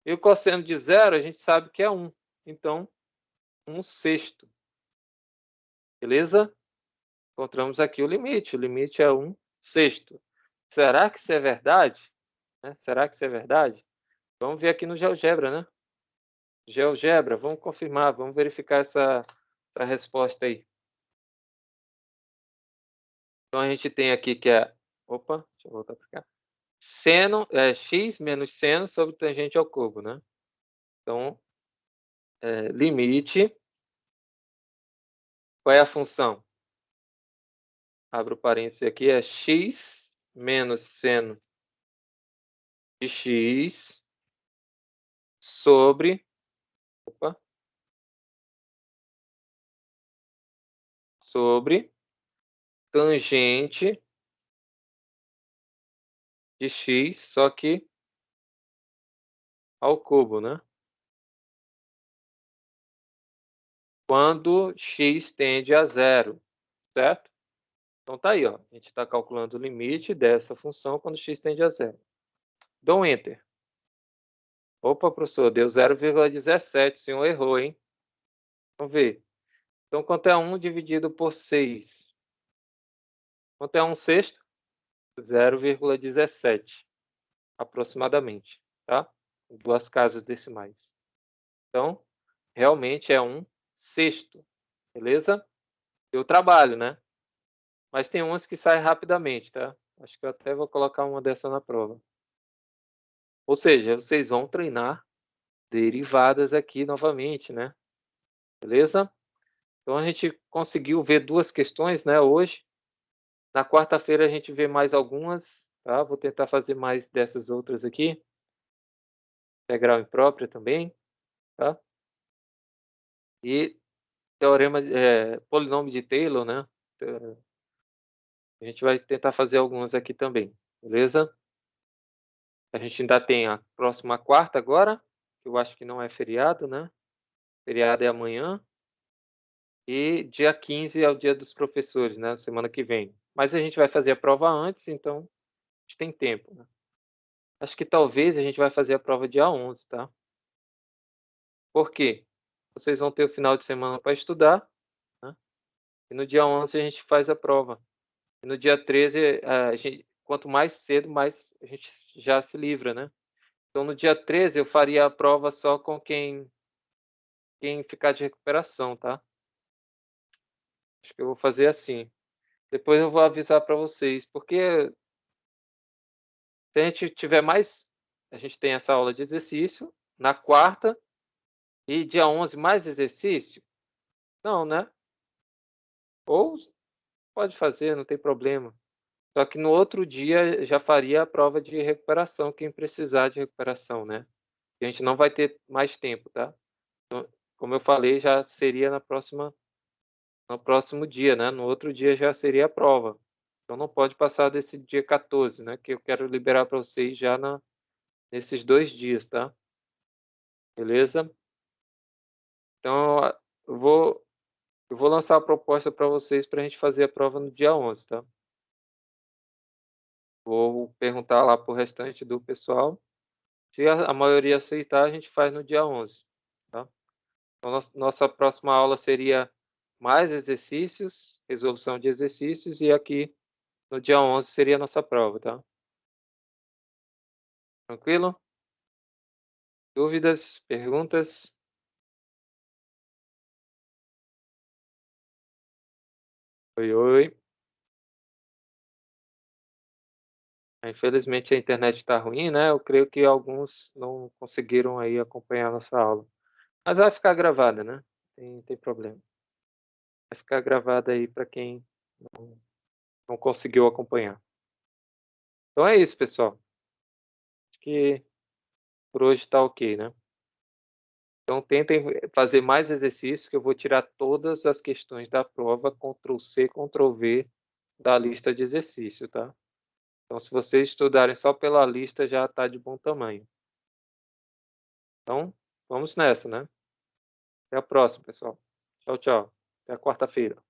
E o cosseno de zero, a gente sabe que é 1. Então, 1/6. Beleza? Encontramos aqui o limite. O limite é 1/6. Será que isso é verdade? Será que isso é verdade? Vamos ver aqui no GeoGebra, né? GeoGebra, vamos confirmar, vamos verificar essa resposta aí. Então, a gente tem aqui que é... Opa, deixa eu voltar para cá. Seno, x menos seno sobre tangente ao cubo, né? Então, limite. Qual é a função? Abro parênteses aqui, é x menos seno de x sobre... Opa, sobre tangente de x, só que ao cubo, né? Quando x tende a zero, certo? Então tá aí, ó. A gente está calculando o limite dessa função quando x tende a zero. Dou um Enter. Opa, professor, deu 0,17. O senhor errou, hein? Vamos ver. Então, quanto é 1 dividido por 6? Quanto é 1/6? 0,17, aproximadamente, tá? Duas casas decimais. Então, realmente é 1/6, beleza? Deu trabalho, né? Mas tem umas que saem rapidamente, tá? Acho que eu até vou colocar uma dessa na prova. Ou seja, vocês vão treinar derivadas aqui novamente, né? Beleza? Então, a gente conseguiu ver duas questões, né, hoje. Na quarta-feira a gente vê mais algumas, tá? Vou tentar fazer mais dessas outras aqui. Integral imprópria também, tá? E teorema, polinômio de Taylor, né? A gente vai tentar fazer algumas aqui também, beleza? A gente ainda tem a próxima quarta agora, que eu acho que não é feriado, né? Feriado é amanhã. E dia 15 é o dia dos professores, né? Semana que vem. Mas a gente vai fazer a prova antes, então a gente tem tempo, né? Acho que talvez a gente vai fazer a prova dia 11, tá? Por quê? Vocês vão ter o final de semana para estudar, né? E no dia 11 a gente faz a prova. E no dia 13, quanto mais cedo, mais a gente já se livra, né? Então, no dia 13, eu faria a prova só com quem ficar de recuperação, tá? Acho que eu vou fazer assim. Depois eu vou avisar para vocês, porque se a gente tiver mais... A gente tem essa aula de exercício na quarta e dia 11 mais exercício? Não, né? Ou pode fazer, não tem problema. Só que no outro dia já faria a prova de recuperação, quem precisar de recuperação, né? A gente não vai ter mais tempo, tá? Então, como eu falei, já seria no próximo dia, né? No outro dia já seria a prova. Então não pode passar desse dia 14, né? Que eu quero liberar para vocês já nesses 2 dias, tá? Beleza? Então eu vou lançar a proposta para vocês para a gente fazer a prova no dia 11, tá? Vou perguntar lá para o restante do pessoal. Se a maioria aceitar, a gente faz no dia 11, tá? Então, nossa próxima aula seria mais exercícios, resolução de exercícios, e aqui no dia 11 seria a nossa prova, tá? Tranquilo? Dúvidas? Perguntas? Oi, oi. Infelizmente a internet está ruim, né? Eu creio que alguns não conseguiram aí acompanhar a nossa aula. Mas vai ficar gravada, né? Tem problema. Vai ficar gravada aí para quem não conseguiu acompanhar. Então é isso, pessoal. Acho que por hoje está ok, né? Então tentem fazer mais exercícios, que eu vou tirar todas as questões da prova, Ctrl+C, Ctrl+V da lista de exercício, tá? Então, se vocês estudarem só pela lista, já está de bom tamanho. Então, vamos nessa, né? Até a próxima, pessoal. Tchau, tchau. Até a quarta-feira.